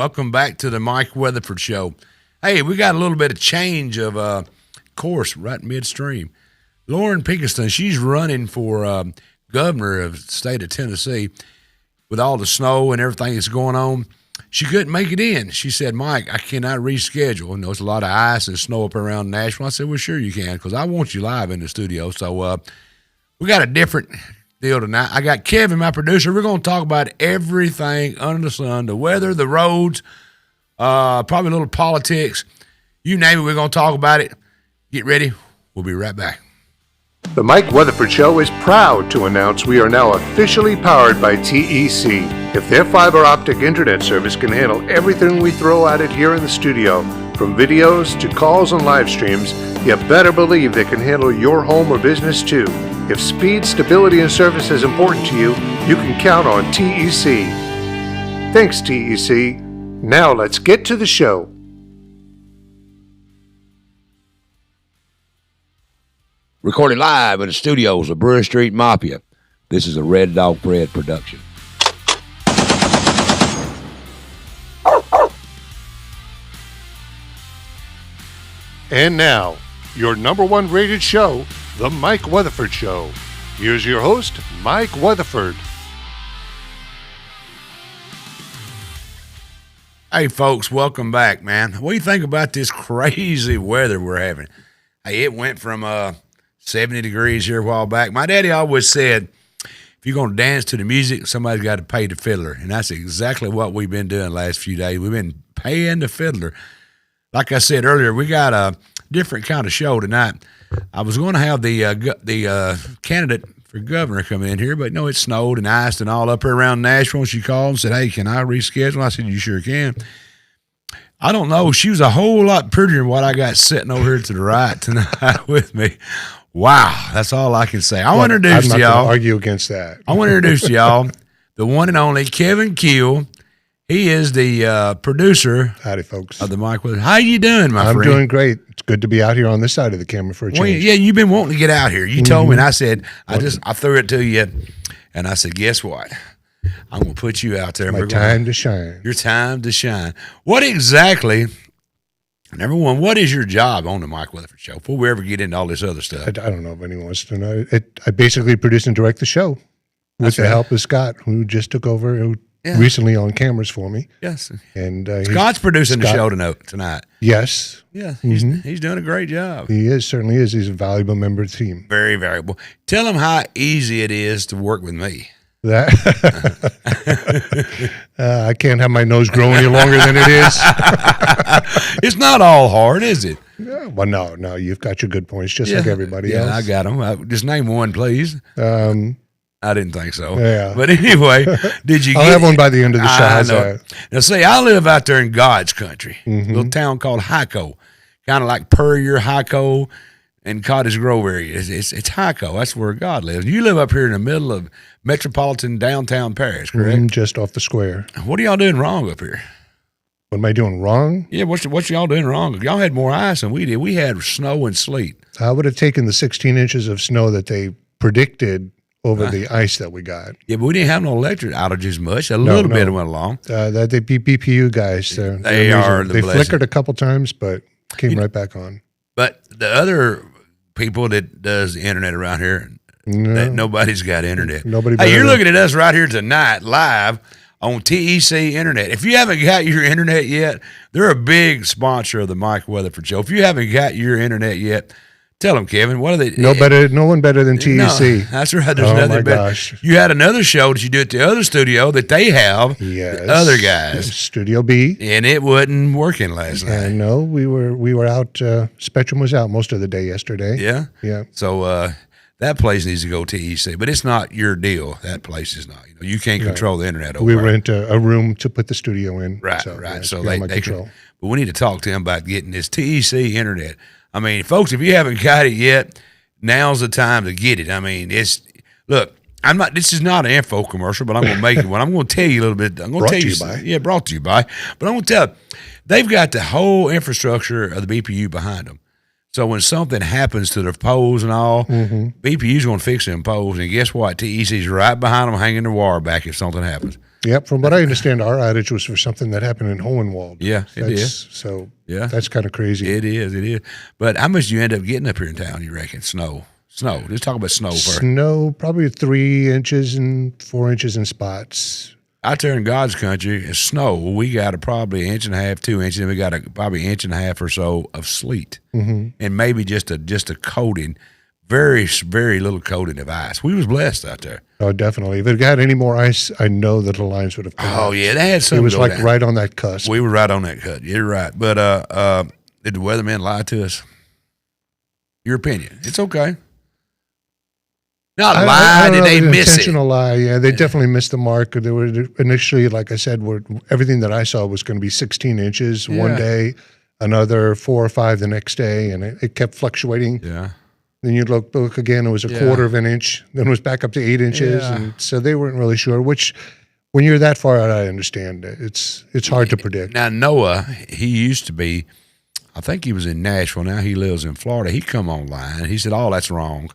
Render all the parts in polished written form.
Welcome back to the Mike Weatherford Show. Hey, we got a little bit of change of course right midstream. Lauren Pinkston, she's running for governor of the state of Tennessee with all the snow and everything that's going on. She couldn't make it in. She said, Mike, I cannot reschedule. There's a lot of ice and snow up around Nashville. I said, well, sure you can, because I want you live in the studio. So we got a different deal tonight. I got Kevin, my producer. We're going to talk about everything under the sun, the weather, the roads, probably a little politics. You name it, we're going to talk about it. Get ready. We'll be right back. The Mike Weatherford Show is proud to announce we are now officially powered by TEC. If their fiber optic internet service can handle everything we throw at it here in the studio, from videos to calls and live streams, you better believe they can handle your home or business too. If speed, stability, and service is important to you, you can count on TEC. Thanks, TEC. Now let's get to the show. Recorded live in the studios of Brewer Street Mafia. This is a Red Dog Bread production. And now, your number one rated show, The Mike Weatherford Show. Here's your host, Mike Weatherford. Hey, folks, welcome back, man. What do you think about this crazy weather we're having? Hey, it went from 70 degrees here a while back. My daddy always said, if you're going to dance to the music, somebody's got to pay the fiddler. And that's exactly what we've been doing the last few days. We've been paying the fiddler. Like I said earlier, we got a different kind of show tonight. I was going to have the candidate for governor come in here, but no, it snowed and iced and all up here around Nashville. She called and said, hey, can I reschedule? I said, you sure can. I don't know. She was a whole lot prettier than what I got sitting over here to the right tonight with me. Wow, that's all I can say. I want to introduce to y'all. I'm not going to argue against that. I want to introduce to y'all the one and only Kevin Keel. He is the producer. Howdy, folks. Of the Mike Weather. How you doing, my friend? I'm doing great. It's good to be out here on this side of the camera for a change. Well, yeah, you've been wanting to get out here. You told me, and I said, I threw it to you, and I said, guess what? I'm going to put you out there. My time to shine. Your time to shine. What exactly, number one, what is your job on the Mike Weatherford Show before we ever get into all this other stuff? I don't know if anyone wants to know. I basically produce and direct the show with the help of Scott, who just took over recently on cameras for me. Yes. And Scott's producing the show tonight. Yes. Yeah, he's doing a great job. He certainly is. He's a valuable member of the team. Very valuable. Tell him how easy it is to work with me. That I can't have my nose grow any longer than it is. It's not all hard, is it? Yeah, well, no, you've got your good points, just like everybody else. Yeah, I got them. Just name one, please. I didn't think so. Yeah. But anyway, did you I'll have one by the end of the show. I know. Now, see, I live out there in God's country, a little town called Hyco, kind of like Puryear, Hyco, and Cottage Grove area. It's Hyco. That's where God lives. You live up here in the middle of metropolitan downtown Paris, correct? Just off the square. What are y'all doing wrong up here? What am I doing wrong? Yeah, what y'all doing wrong? Y'all had more ice than we did. We had snow and sleet. I would have taken the 16 inches of snow that they predicted over the ice that we got. Yeah, but we didn't have no electric outages much. A little bit went along. The BPU guys, they flickered a couple times, but came right back on. But the other people that does the internet around here, nobody's got internet. Hey, you're looking at us right here tonight, live on TEC Internet. If you haven't got your internet yet, they're a big sponsor of the Mike Weatherford Show. If you haven't got your internet yet, tell them, Kevin. What are they? No one better than TEC. No, that's right. There's nothing better. Gosh. You had another show that you did at the other studio that they have. Yes. The other guys. Studio B. And it wasn't working last night. No, we were out. Spectrum was out most of the day yesterday. Yeah? Yeah. So that place needs to go TEC, but it's not your deal. That place is not. You can't control the internet over We rent a room to put the studio in. Right, right. So they control. But we need to talk to them about getting this TEC internet. I mean, folks, if you haven't got it yet, now's the time to get it. I mean, this is not an info commercial, but I'm going to make it one. I'm going to tell you a little bit. I'm going to tell you by. Yeah, brought to you by. But I'm going to tell you, they've got the whole infrastructure of the BPU behind them. So when something happens to the poles and all, BPU's going to fix them poles. And guess what? TEC's right behind them hanging the wire back if something happens. Yep. From what I understand, our outage was for something that happened in Hohenwald. Yeah, it is. So Yeah, that's kind of crazy. It is. But how much do you end up getting up here in town, you reckon? Snow. Let's talk about snow first. Snow, probably 3 inches and 4 inches in spots. Out there in God's country, it's snow. We got probably 1.5 inches, 2 inches, and we got probably 1.5 inches or so of sleet, and maybe just a coating, very, very little coating of ice. We was blessed out there. Oh, definitely. If it had any more ice, I know that the lines would have come out. Yeah, they had some. It was like down. right on that cusp. We were right on that cut. You're right. But did the weatherman lie to us? Your opinion. It's okay. Not lie. Did they miss it? Intentional lie. Yeah, they definitely missed the mark. They were initially, like I said, everything that I saw was going to be 16 inches one day, another 4 or 5 the next day, and it kept fluctuating. Yeah. Then you'd look again, it was a quarter of an inch. Then it was back up to 8 inches. Yeah. And so they weren't really sure, which when you're that far out, I understand. It's hard to predict. Now, Noah, he used to be, I think he was in Nashville. Now he lives in Florida. He come online. He said, that's wrong.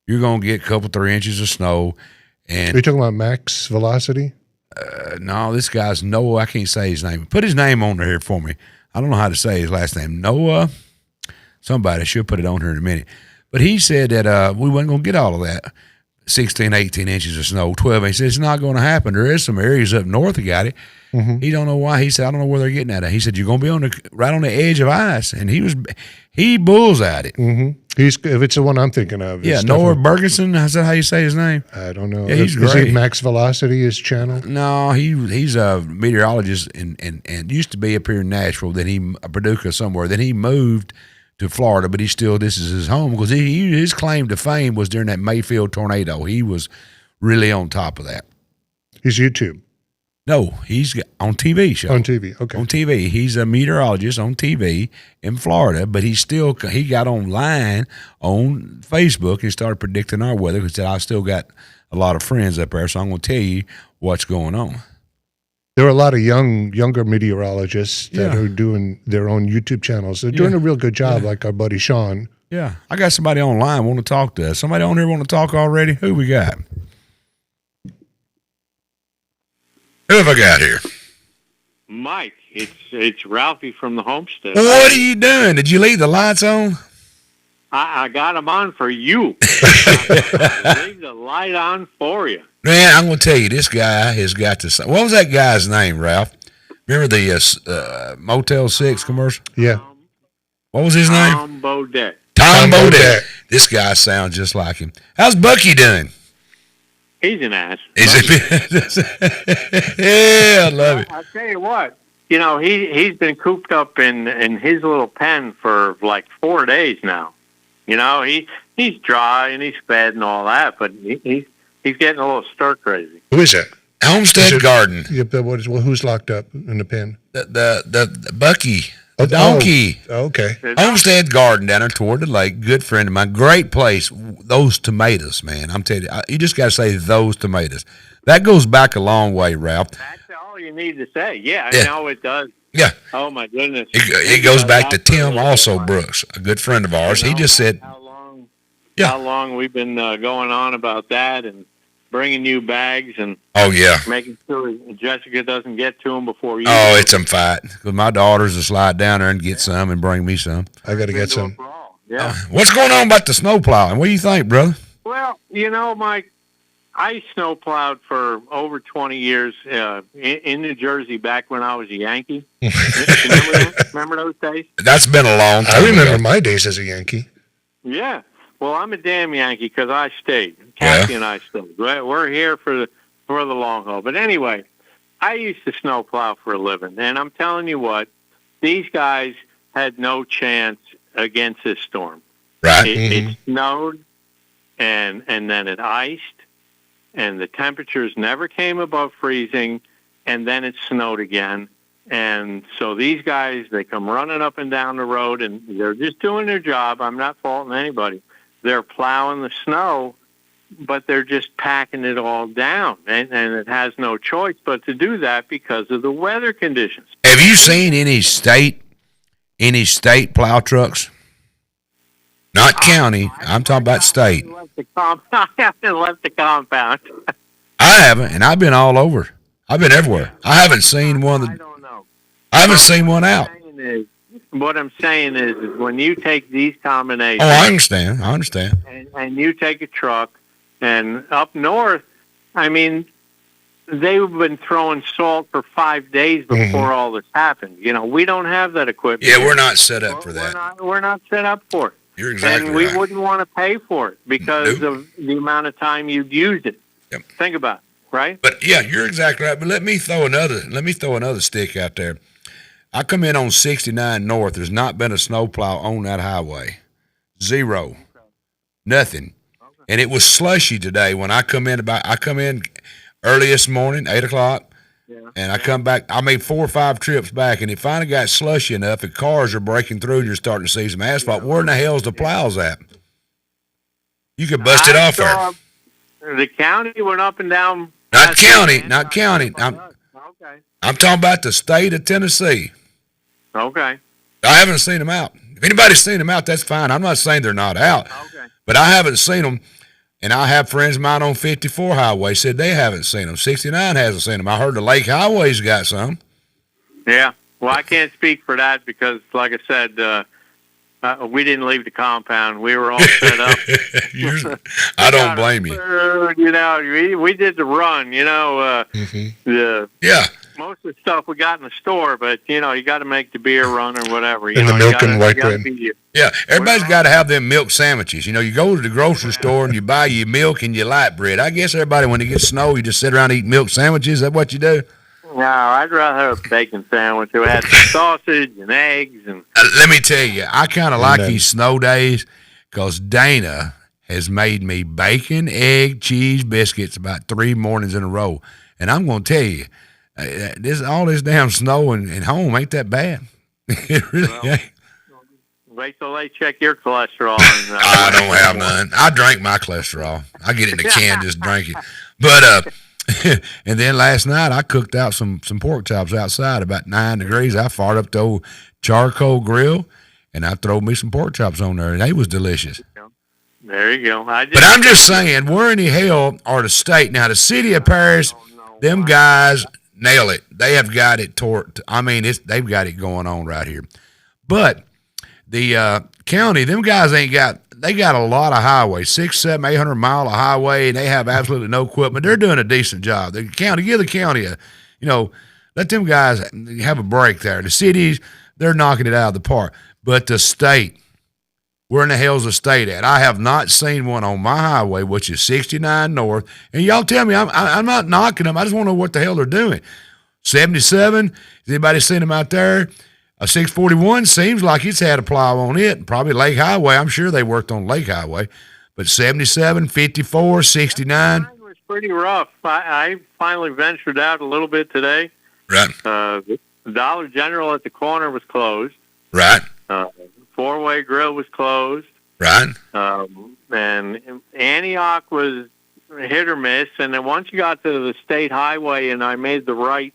You're going to get a couple, 3 inches of snow. And Are you talking about max velocity? No, this guy's Noah. I can't say his name. Put his name on there for me. I don't know how to say his last name. Noah. Somebody should put it on here in a minute. But he said that we wasn't going to get all of that. 16, 18 inches of snow, 12 inches. It's not going to happen. There is some areas up north that got it. He don't know why. He said, I don't know where they're getting at. He said, you're going to be right on the edge of ice. And he bulls at it. If it's the one I'm thinking of. Yeah, Noah Bergenson. Is that how you say his name? I don't know. Yeah, he's Is great. he Max Velocity, his channel? No, he's a meteorologist and used to be up here in Nashville. Then Paducah somewhere. Then he moved to Florida, but this is his home because his claim to fame was during that Mayfield tornado. He was really on top of that. He's YouTube. No, he's on TV show. On TV, okay. On TV. He's a meteorologist on TV in Florida, but he got online on Facebook and started predicting our weather because I still got a lot of friends up there, so I'm going to tell you what's going on. There are a lot of younger meteorologists that are doing their own YouTube channels. They're doing a real good job, like our buddy Sean. Yeah. I got somebody online want to talk to us. Somebody on here want to talk already? Who we got? Who have I got here? Mike, it's Ralphie from the homestead. What are you doing? Did you leave the lights on? I got them on for you. Leave the light on for you. Man, I'm going to tell you, this guy has got to. What was that guy's name, Ralph? Remember the Motel 6 commercial? Yeah. What was his name? Tom Bodette. Tom Bodette. This guy sounds just like him. How's Bucky doing? He's an ass. Is it? Yeah, I love it. I'll tell you what. He's been cooped up in his little pen for like 4 days now. He's dry and he's fed and all that, but he's getting a little stir crazy. Who is that? Homestead Garden. Yeah, who's locked up in the pen? The Bucky. The donkey. Oh, okay. Homestead Garden down there toward the lake. Good friend of mine. Great place. Those tomatoes, man. I'm telling you, you just got to say those tomatoes. That goes back a long way, Ralph. That's all you need to say. Yeah, I know it does. Yeah. Oh, my goodness. It goes back to Tim also, Brooks, a good friend of ours. He just said. How long we've been going on about that and bringing you bags and making sure Jessica doesn't get to them before you. Oh, it's a fight. Because my daughters will slide down there and get some and bring me some. I got to get some. Yeah. What's going on about the snow plowing? What do you think, brother? Well, Mike, I snow plowed for over 20 years in New Jersey back when I was a Yankee. Remember that? Remember those days? That's been a long time. I remember my days as a Yankee. Yeah. Well, I'm a damn Yankee because I stayed. Kathy and I stayed. We're here for the long haul. But anyway, I used to snow plow for a living, and I'm telling you what, these guys had no chance against this storm. Right. It snowed, and then it iced, and the temperatures never came above freezing, and then it snowed again. And so these guys, they come running up and down the road, and they're just doing their job. I'm not faulting anybody. They're plowing the snow, but they're just packing it all down, and it has no choice but to do that because of the weather conditions. Have you seen any state plow trucks? Not county. I'm talking about state. I haven't left the compound. I haven't, and I've been all over. I've been everywhere. I haven't seen one. I don't know. I haven't seen one out. What I'm saying is when you take these combinations. Oh, I understand. And you take a truck, and up north, I mean, they've been throwing salt for 5 days before all this happened. You know, we don't have that equipment. Yeah, we're not set up for that. We're not set up for it. You're exactly and we right. wouldn't want to pay for it because of the amount of time you'd used it. Yep. Think about it, right? But yeah, you're exactly right. But let me throw another stick out there. I come in on 69 North. There's not been a snowplow on that highway. Zero. Nothing. Okay. And it was slushy today when I come in early this morning, 8 o'clock. Yeah. And I come back. I made 4 or 5 trips back, and it finally got slushy enough that cars are breaking through and you're starting to see some asphalt. Where in the hell's the plows at? You could bust it off there. The county went up and down. Not county. I'm talking about the state of Tennessee. Okay. I haven't seen them out. If anybody's seen them out, that's fine. I'm not saying they're not out. Okay. But I haven't seen them. And I have friends of mine on 54 Highway said they haven't seen them. 69 hasn't seen them. I heard the Lake Highway's got some. Yeah. Well, I can't speak for that because, like I said, we didn't leave the compound. We were all set up. I don't blame you. You know, we did the run. You know, most of the stuff we got in the store, but you know, you got to make the beer run or whatever. And the milk and white bread. Yeah, everybody's got to have them milk sandwiches. You know, you go to the grocery store and you buy your milk and your light bread. I guess everybody, when it gets snow, you just sit around and eat milk sandwiches. Is that what you do? No, I'd rather have a bacon sandwich. It had some sausage and eggs. And let me tell you, I kind of like these snow days because Dana has made me bacon, egg, cheese, biscuits about 3 mornings in a row. And I'm going to tell you, all this damn snow and home ain't that bad. It really ain't. Wait till they check your cholesterol. I don't have none. I drank my cholesterol. I get it in a can, just drink it. But and then last night I cooked out some pork chops outside about 9 degrees. I fired up the old charcoal grill and I threw me some pork chops on there, and they was delicious. There you go. But I'm just saying, where in the hell are the state now? The city of Paris, them guys nail it. They have got it they've got it going on right here. But the county, them guys they got a lot of highways, 600, 700, 800 mile of highway, and they have absolutely no equipment. They're doing a decent job. The county, give the county let them guys have a break there. The cities, they're knocking it out of the park. But the state, where in the hell's the state at? I have not seen one on my highway, which is 69 North. And y'all tell me, I'm not knocking them. I just want to know what the hell they're doing. 77, has anybody seen them out there? A 641 seems like it's had a plow on it. Probably Lake Highway. I'm sure they worked on Lake Highway. But 77, 54, 69. Mine was pretty rough. I finally ventured out a little bit today. Right. The Dollar General at the corner was closed. Right. Four-Way Grill was closed. Right. And Antioch was hit or miss. And then once you got to the state highway and I made the right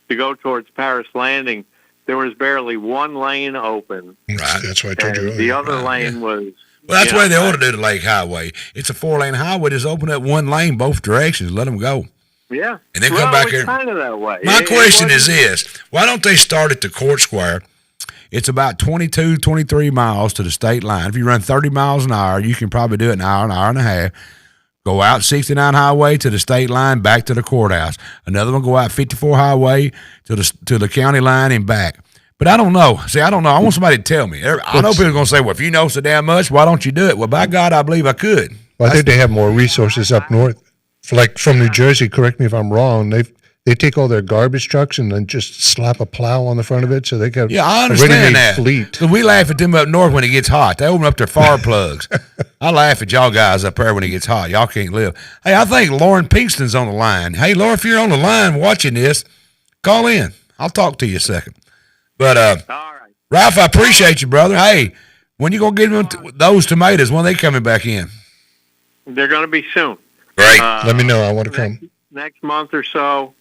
to go towards Paris Landing, there was barely one lane open. Right. That's what I told you earlier. The other lane was... Well, that's why they ought to do the Lake Highway. It's a 4-lane highway. Just open up one lane both directions. Let them go. Yeah. And then come back here. Kind of that way. My question is this. Why don't they start at the Court Square? It's about 22, 23 miles to the state line. If you run 30 miles an hour, you can probably do it in an hour and a half. Go out 69 Highway to the state line, back to the courthouse. Another one go out 54 Highway to the county line and back. But I don't know. See, I don't know. I want somebody to tell me. I know people are going to say, well, if you know so damn much, why don't you do it? Well, by God, I believe I could. Well, I think they have more resources up north. Like from New Jersey, correct me if I'm wrong, they take all their garbage trucks and then just slap a plow on the front of it so they got I understand that. Fleet. So we laugh at them up north when it gets hot. They open up their fire plugs. I laugh at y'all guys up there when it gets hot. Y'all can't live. Hey, I think Lauren Pinkston's on the line. Hey, Laura, if you're on the line watching this, call in. I'll talk to you a second. But all right. Ralph, I appreciate you, brother. Hey, when you going to get them those tomatoes? When are they coming back in? They're going to be soon. Great. Let me know. I want to come. Next month or so.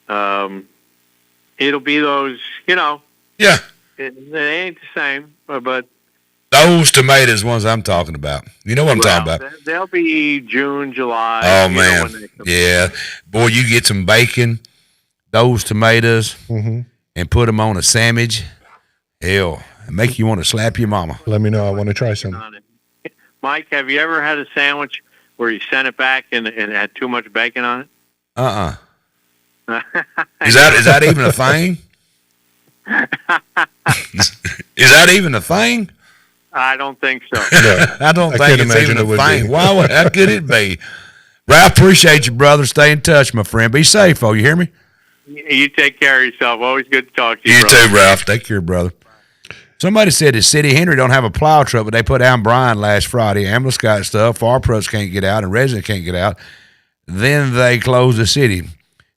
It'll be those, Yeah. It ain't the same, but Those tomatoes, ones I'm talking about. You know what I'm talking about. They'll be June, July. Oh, man. Yeah. Boy, you get some bacon, those tomatoes, and put them on a sandwich. Hell, it make you want to slap your mama. Let me know. I want to try some. Mike, have you ever had a sandwich where you sent it back and it had too much bacon on it? Is that even a thing? Is that even a thing? I don't think so. No, I don't think it's even a thing. How could it be? Ralph, appreciate you, brother. Stay in touch, my friend. Be safe, you hear me? You take care of yourself. Always good to talk to you, You brother. too, Ralph. Take care, brother. Somebody said that City Henry don't have a plow truck, but they put down Brian last Friday. Ambulance got stuff. Fire pros can't get out, and residents can't get out. Then they close the city.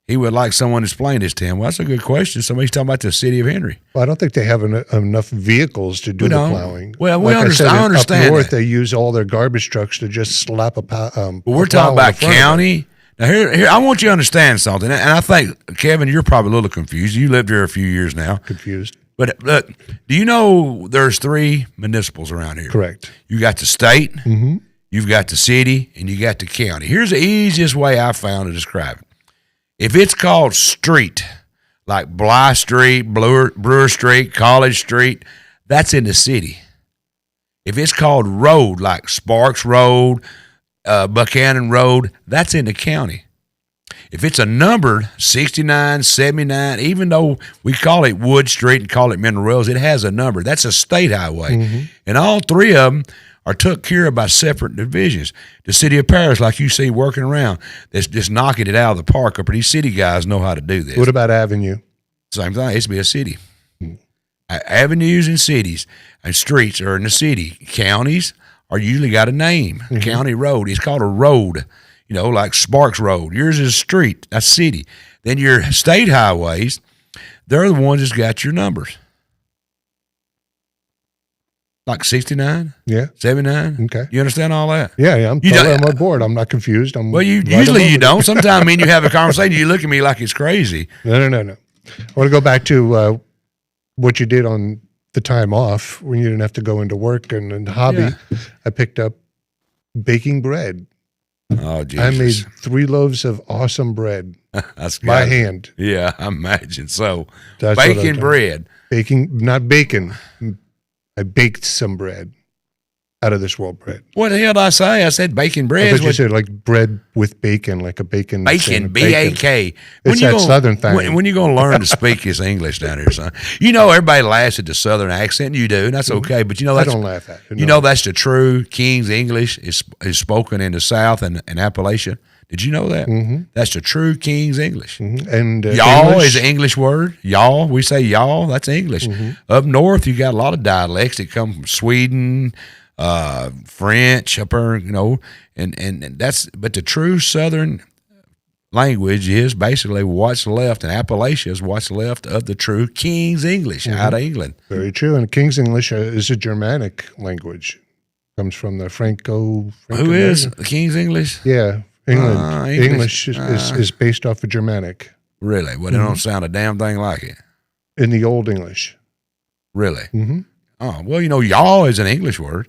He would like someone to explain this to him. Well, that's a good question. Somebody's talking about the city of Henry. Well, I don't think they have enough vehicles to do the plowing. Well, I understand up north, that. they use all their garbage trucks to just slap a But we're talking about county. Now, here, I want you to understand something. And I think, Kevin, you're probably a little confused. You lived here a few years now. Confused. But look, do you know there's 3 municipals around here? Correct. You got the state, you've got the city, and you got the county. Here's the easiest way I found to describe it. If it's called street, like Bly Street, Brewer Street, College Street, that's in the city. If it's called road, like Sparks Road, Buchanan Road, that's in the county. If it's a numbered 69, 79, even though we call it Wood Street and call it Mineral Wells, it has a number. That's a state highway. And all 3 of them are took care of by separate divisions. The city of Paris, like you see working around, that's just knocking it out of the park. But these city guys know how to do this. What about Avenue? Same thing. It's be a city. Avenues and cities and streets are in the city. Counties are usually got a name. County road. It's called a road. You know, like Sparks Road. Yours is street. That's city. Then your state highways, they're the ones that's got your numbers. Like 69? Yeah. 79? Okay. You understand all that? Yeah, I'm totally on board. I'm not confused. Usually you don't. Sometimes me and you have a conversation, you look at me like it's crazy. No. I want to go back to what you did on the time off when you didn't have to go into work and hobby. Yeah. I picked up baking bread. Oh, Jesus. I made 3 loaves of awesome bread. That's by hand. Yeah, I imagine so. That's baking bread. Not bacon. I baked some bread, out of this world bread. What the hell did I say? I said bacon bread. I thought you said like bread with bacon, like a bacon. Bacon, B-A-K. It's that southern thing. When you going to learn to speak this English down here, son? You know everybody laughs at the southern accent. You do, and that's okay. But you know that's, I don't laugh at it. You know that's the true King's English is spoken in the South and Appalachia. Did you know that? That's the true King's English. And y'all English is an English word. Y'all, we say y'all. That's English. Up north, you got a lot of dialects that come from Sweden, French, up there, you know, and that's. But the true Southern language is basically what's left, and Appalachia is what's left of the true King's English out of England. Very true. And King's English is a Germanic language. Comes from the Franco. Who is the King's English? Yeah. English is based off of Germanic. Really? Well, it don't sound a damn thing like it. In the Old English. Really? Oh, well, you know, y'all is an English word.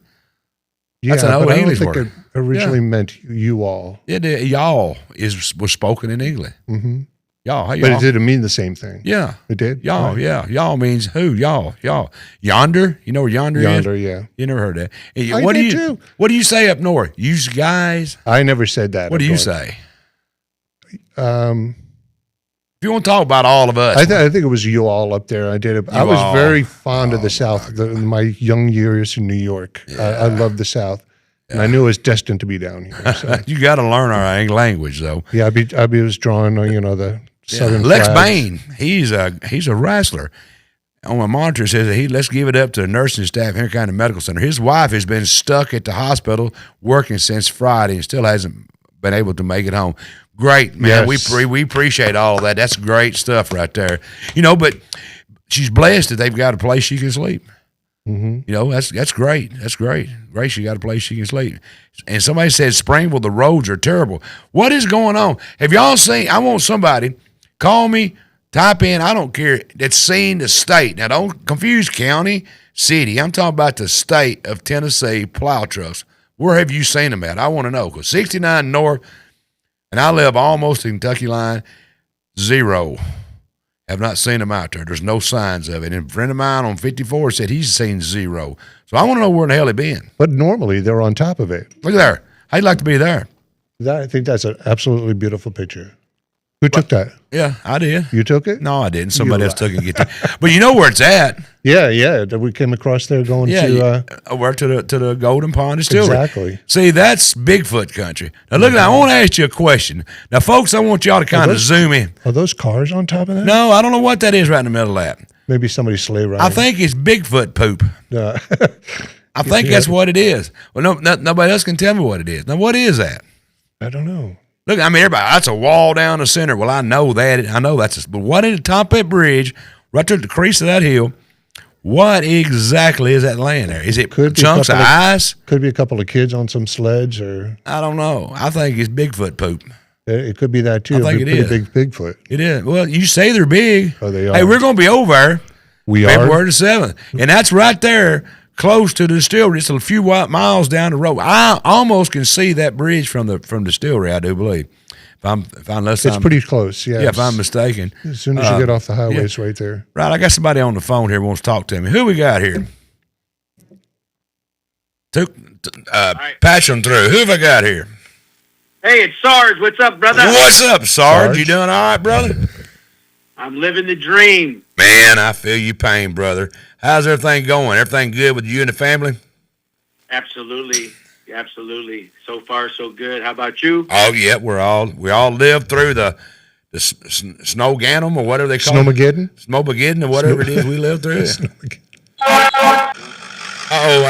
Yeah, that's an old English word. It originally meant you all. Y'all was spoken in England. Y'all, hey, but it didn't mean the same thing. Yeah. It did? Y'all, yeah. Y'all means who? Y'all. Yonder? You know where yonder is? Yonder, yeah. You never heard that. I did too. What do you say up north? You guys? I never said that. What do you say? If you want to talk about all of us. I think it was you all up there. I did it. I was very fond of the South in my young years in New York. I loved the South. And I knew I was destined to be down here. So. You got to learn our language, though. Yeah, I was drawing, the Southern Lex flags. Bain, he's a wrestler. On my monitor, it says let's give it up to the nursing staff here kind of medical center. His wife has been stuck at the hospital working since Friday and still hasn't been able to make it home. Great, man. Yes. We appreciate all of that. That's great stuff right there. But she's blessed that they've got a place she can sleep. That's great. That's great. Great, she got a place she can sleep. And somebody said Springville, the roads are terrible. What is going on? Have y'all seen? I want somebody call me, Type in, I don't care, it's seen the state. Now, don't confuse county, city. I'm talking about the state of Tennessee plow trucks. Where have you seen them at? I want to know. Because 69 North, and I live almost in Kentucky line, 0. Have not seen them out there. There's no signs of it. And a friend of mine on 54 said he's seen 0. So I want to know where in the hell he been. But normally they're on top of it. Look there. I'd like to be there. I think that's an absolutely beautiful picture. Who took that? Yeah, I did. You took it? No, I didn't. Somebody else took it. But you know where it's at. Yeah. We came across there going to over to the Golden Pond Distillery. Exactly. See, that's Bigfoot country. Now look, I want to ask you a question. Now, folks, I want y'all to kind of zoom in. Are those cars on top of that? No, I don't know what that is right in the middle of that. Maybe somebody's sleigh riding. I think it's Bigfoot poop. I think that's what it is. Well, nobody else can tell me what it is. Now, what is that? I don't know. Look, I mean, everybody, that's a wall down the center. Well, I know that. I know that's but what at the top of that bridge, right to the crease of that hill, what exactly is that laying there? Is it chunks of ice? Could be a couple of kids on some sleds or... I don't know. I think it's Bigfoot poop. It could be that, too. I think it is. Big Bigfoot. It is. Well, you say they're big. Oh, they are. Hey, we're going to be over there We February are? the 7th. And that's right there close to the distillery. It's a few miles down the road. I almost can see that bridge from the distillery, I do believe. It's pretty close, yeah. Yeah, if I'm mistaken. As soon as you get off the highway, it's right there. Right, I got somebody on the phone here who wants to talk to me. Who we got here? Patch them through. Who have I got here? Hey, it's Sarge. What's up, brother? What's up, Sarge? You doing all right, brother? I'm living the dream. Man, I feel your pain, brother. How's everything going? Everything good with you and the family? Absolutely. So far, so good. How about you? Oh yeah, we all lived through the Snowganum or whatever they call it. Snowmageddon or whatever it is. We lived through it. I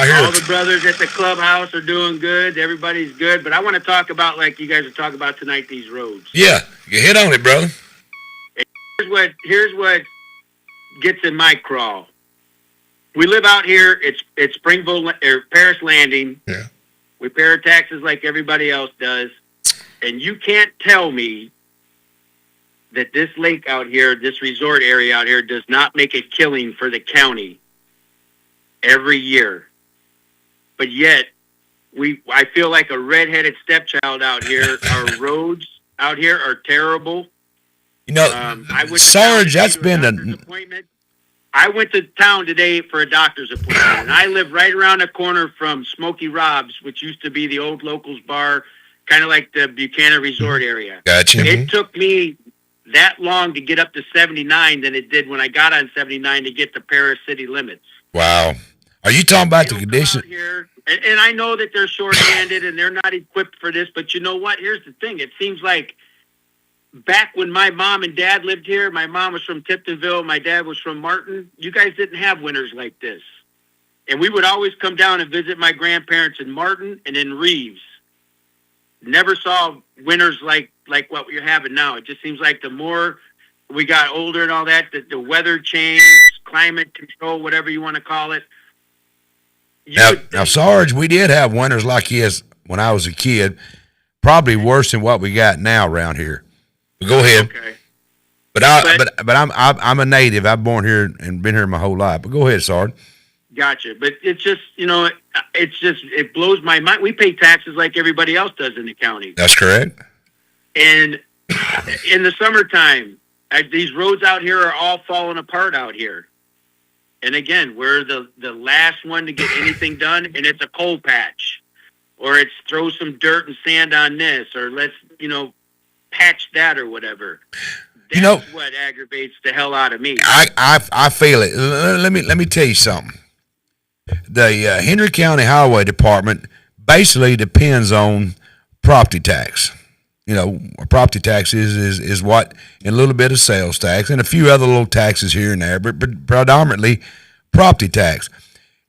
hear all the brothers at the clubhouse are doing good. Everybody's good. But I want to talk about, like you guys are talking about tonight, these roads. Yeah, you hit on it, brother. Here's what gets in my craw. We live out here. It's Springville or Paris Landing. Yeah. We pay our taxes like everybody else does. And you can't tell me that this lake out here, this resort area out here, does not make a killing for the county every year. But yet, I feel like a redheaded stepchild out here. Our roads out here are terrible. You know, Sarge, that's been appointment. I went to town today for a doctor's appointment, and I live right around the corner from Smoky Rob's, which used to be the old locals bar, kind of like the Buchanan Resort area. Gotcha. It took me that long to get up to 79 than it did when I got on 79 to get to Paris city limits. Wow. Are you talking about the condition? Here, and I know that they're short-handed and they're not equipped for this, but you know what? Here's the thing. It seems like back when my mom and dad lived here, my mom was from Tiptonville, my dad was from Martin, you guys didn't have winters like this. And we would always come down and visit my grandparents in Martin and in Reeves. Never saw winters like what we're having now. It just seems like the more we got older and all that, the weather changed, climate control, whatever you want to call it. Now, Sarge, we did have winters like this when I was a kid, probably worse than what we got now around here. Go ahead. Okay. But I'm a native. I'm born here and been here my whole life. But go ahead, Sarge. Gotcha. But it's just, it blows my mind. We pay taxes like everybody else does in the county. That's correct. And in the summertime, these roads out here are all falling apart out here. And again, we're the last one to get anything done, and it's a coal patch. Or it's throw some dirt and sand on this, or let's, patch that or whatever. That's what aggravates the hell out of me. I feel it. Let me tell you something. The Henry County Highway Department basically depends on property tax. Property tax is what, and a little bit of sales tax and a few other little taxes here and there, but predominantly property tax.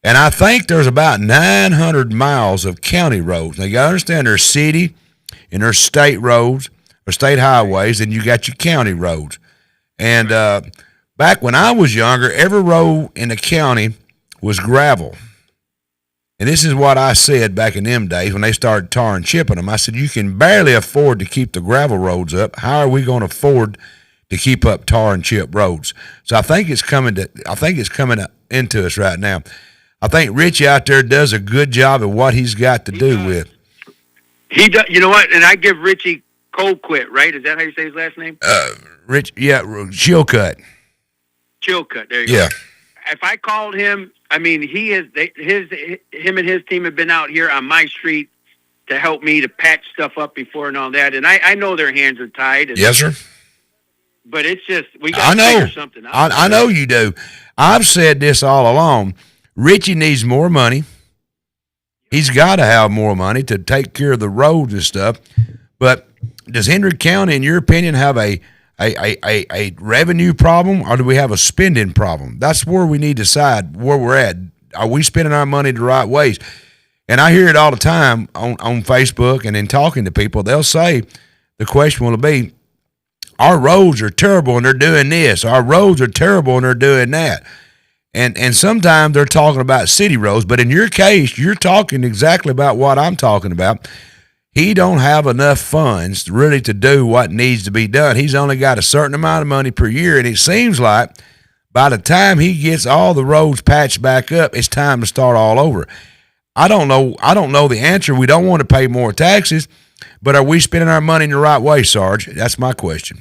And I think there's about 900 miles of county roads. Now, you got to understand there's city and there's state roads or state highways, and you got your county roads. And back when I was younger, every road in the county was gravel. And this is what I said back in them days when they started tar and chipping them. I said, you can barely afford to keep the gravel roads up. How are we going to afford to keep up tar and chip roads. So I think it's coming into us right now. I think Richie out there does a good job of what he's got to do with. He does. You know what? And I give Richie Colquitt, right? Is that how you say his last name? Chilcutt. Chilcutt. There you go. Yeah. If I called him, I mean, him and his team have been out here on my street to help me to patch stuff up before and all that. And I know their hands are tied. Yes, sir. But it's just, we got to figure something out. I know you do. I've said this all along. Richie needs more money. He's got to have more money to take care of the roads and stuff. But does Hendrick County, in your opinion, have a revenue problem, or do we have a spending problem? That's where we need to decide where we're at. Are we spending our money the right ways? And I hear it all the time on Facebook and in talking to people. They'll say, the question will be, our roads are terrible and they're doing this. Our roads are terrible and they're doing that. And sometimes they're talking about city roads, but in your case, you're talking exactly about what I'm talking about. He don't have enough funds really to do what needs to be done. He's only got a certain amount of money per year, and it seems like by the time he gets all the roads patched back up, it's time to start all over. I don't know the answer. We don't want to pay more taxes, but are we spending our money in the right way, Sarge? That's my question.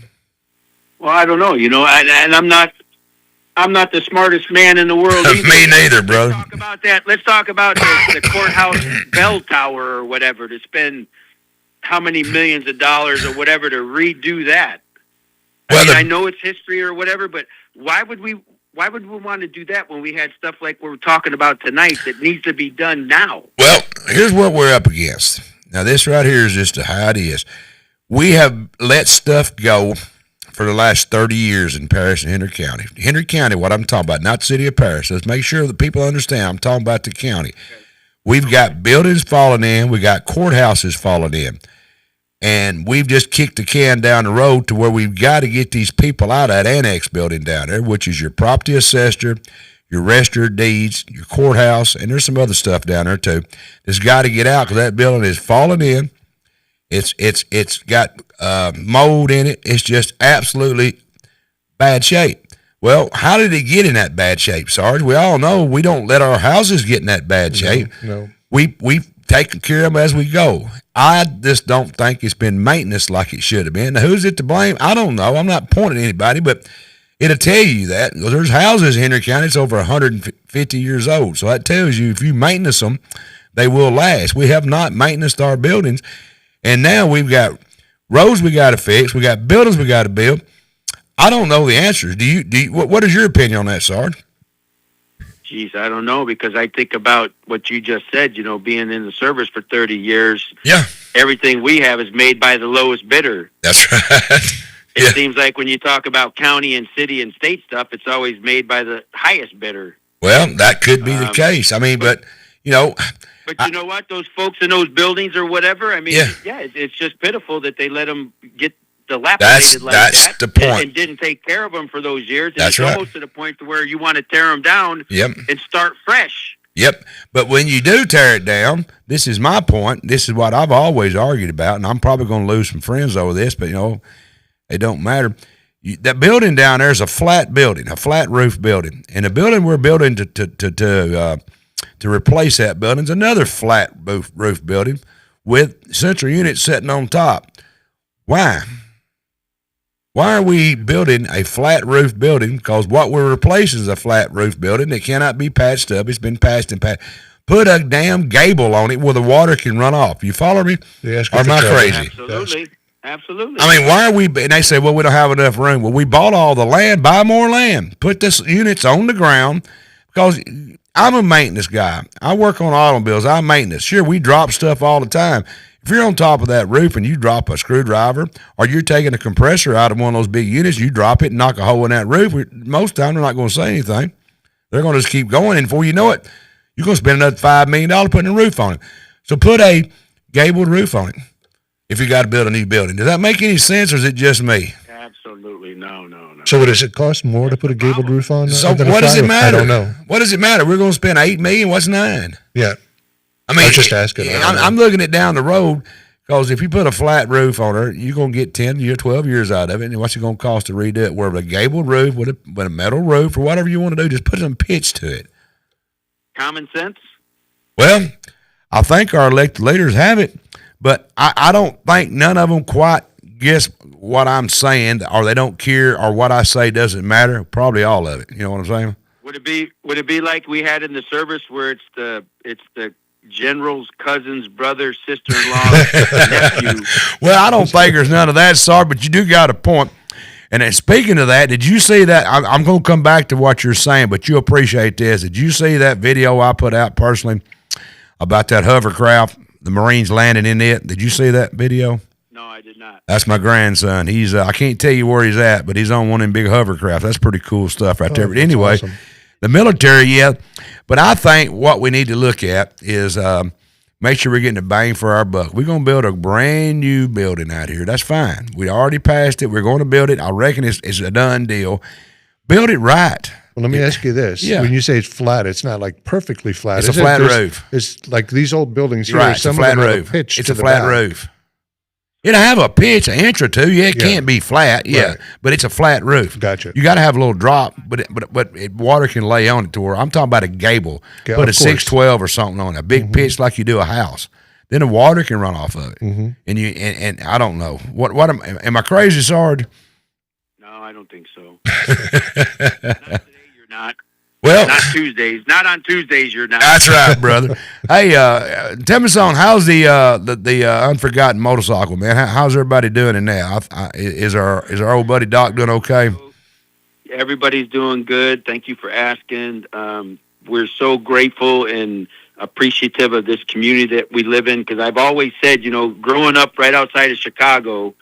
Well, I don't know, and I'm not the smartest man in the world either. Me neither, brother. Let's talk about that. Let's talk about the courthouse bell tower or whatever, to spend how many millions of dollars or whatever to redo that. I know it's history or whatever, but why would we want to do that when we had stuff like we're talking about tonight that needs to be done now? Well, here's what we're up against. Now, this right here is just how it is. We have let stuff go for the last 30 years in Paris and Hendrick County. Hendrick County, what I'm talking about, not the city of Paris. Let's make sure that people understand. I'm talking about the county. We've got buildings falling in. We got courthouses falling in. And we've just kicked the can down the road to where we've got to get these people out of that annex building down there, which is your property assessor, your register of deeds, your courthouse, and there's some other stuff down there too. It's got to get out because that building is falling in. It's got mold in it. It's just absolutely bad shape. Well, how did it get in that bad shape, Sarge? We all know we don't let our houses get in that bad shape. No. We've taken care of them as we go. I just don't think it's been maintenance like it should have been. Now, who's it to blame? I don't know. I'm not pointing at anybody, but it'll tell you that. There's houses in Hendrick County that's over 150 years old. So that tells you if you maintenance them, they will last. We have not maintenanced our buildings. And now we've got roads we got to fix. We got buildings we got to build. I don't know the answers. What is your opinion on that, Sarge? Geez, I don't know, because I think about what you just said, being in the service for 30 years. Yeah. Everything we have is made by the lowest bidder. That's right. It seems like when you talk about county and city and state stuff, it's always made by the highest bidder. Well, that could be the case. I mean, but you know what? Those folks in those buildings or whatever, it's just pitiful that they let them get dilapidated that's the point. And didn't take care of them for those years. And that's it's right. almost to the point to where you want to tear them down and start fresh. Yep. But when you do tear it down, this is my point. This is what I've always argued about, and I'm probably going to lose some friends over this, but, it don't matter. That building down there is a flat building, a flat roof building. And the building we're building to replace that building is another flat roof building with central units sitting on top. Why? Why are we building a flat roof building? Because what we're replacing is a flat roof building that cannot be patched up. It's been patched and patched. Put a damn gable on it where the water can run off. You follow me? Yes. Or am I crazy? Absolutely. I mean, why are we, and they say, well, we don't have enough room. Well, we bought all the land, buy more land. Put this units on the ground, because I'm a maintenance guy. I work on automobiles. I'm maintenance. Sure, we drop stuff all the time. If you're on top of that roof and you drop a screwdriver, or you're taking a compressor out of one of those big units, you drop it and knock a hole in that roof, most of the time they're not going to say anything. They're going to just keep going, and before you know it, you're going to spend another $5 million putting a roof on it. So put a gabled roof on it if you got to build a new building. Does that make any sense, or is it just me? Absolutely. No. So does it cost more to put a gabled roof on? So what does it matter? I don't know. What does it matter? We're going to spend $8 million. What's $9 million? Yeah. I mean, I was just asking. I'm looking at down the road, Because if you put a flat roof on her, you're going to get 10 years, 12 years out of it. And what's it going to cost to redo it? Where with a gable roof, with a metal roof, or whatever you want to do, just put some pitch to it. Common sense? Well, I think our elected leaders have it, but I don't think none of them quite guess what I'm saying, or they don't care, or what I say doesn't matter. Probably all of it. You know what I'm saying? Would it be like we had in the service where it's the general's cousin's brother, sister-in-law, nephew? Well, I don't think there's none of that sort, but you do got a point. And then speaking of that, did you see that? I'm going to come back to what you're saying, but you appreciate this. Did you see that video I put out personally about that hovercraft, the Marines landing in it? Did you see that video? No, I did not. That's my grandson. He's I can't tell you where he's at, but he's on one of them big hovercraft. That's pretty cool stuff right there. But anyway, awesome. The military, yeah. But I think what we need to look at is make sure we're getting a bang for our buck. We're going to build a brand new building out here. That's fine. We already passed it. We're going to build it. I reckon it's a done deal. Build it right. Well, let me ask you this. Yeah. When you say it's flat, it's not like perfectly flat. It's a flat roof. It's like these old buildings here. Right, it's a flat roof. It's a flat roof. It'll have a pitch, an inch or two. Yeah, it can't be flat. Yeah, Right. but it's a flat roof. Gotcha. You got to have a little drop, but water can lay on it to where I'm talking about a gable. Okay, Put of a course. 612 or something on it, a big pitch like you do a house. Then the water can run off of it. And I don't know what am I crazy, Sard? No, I don't think so. Not today, you're not. Well, Not Tuesdays. Not on Tuesdays, you're not. that's right, brother. Hey, tell me something. How's the unforgotten motorcycle, man? How's everybody doing in there? Is our old buddy Doc doing okay? Everybody's doing good. Thank you for asking. We're so grateful and appreciative of this community that we live in, because I've always said, growing up right outside of Chicago,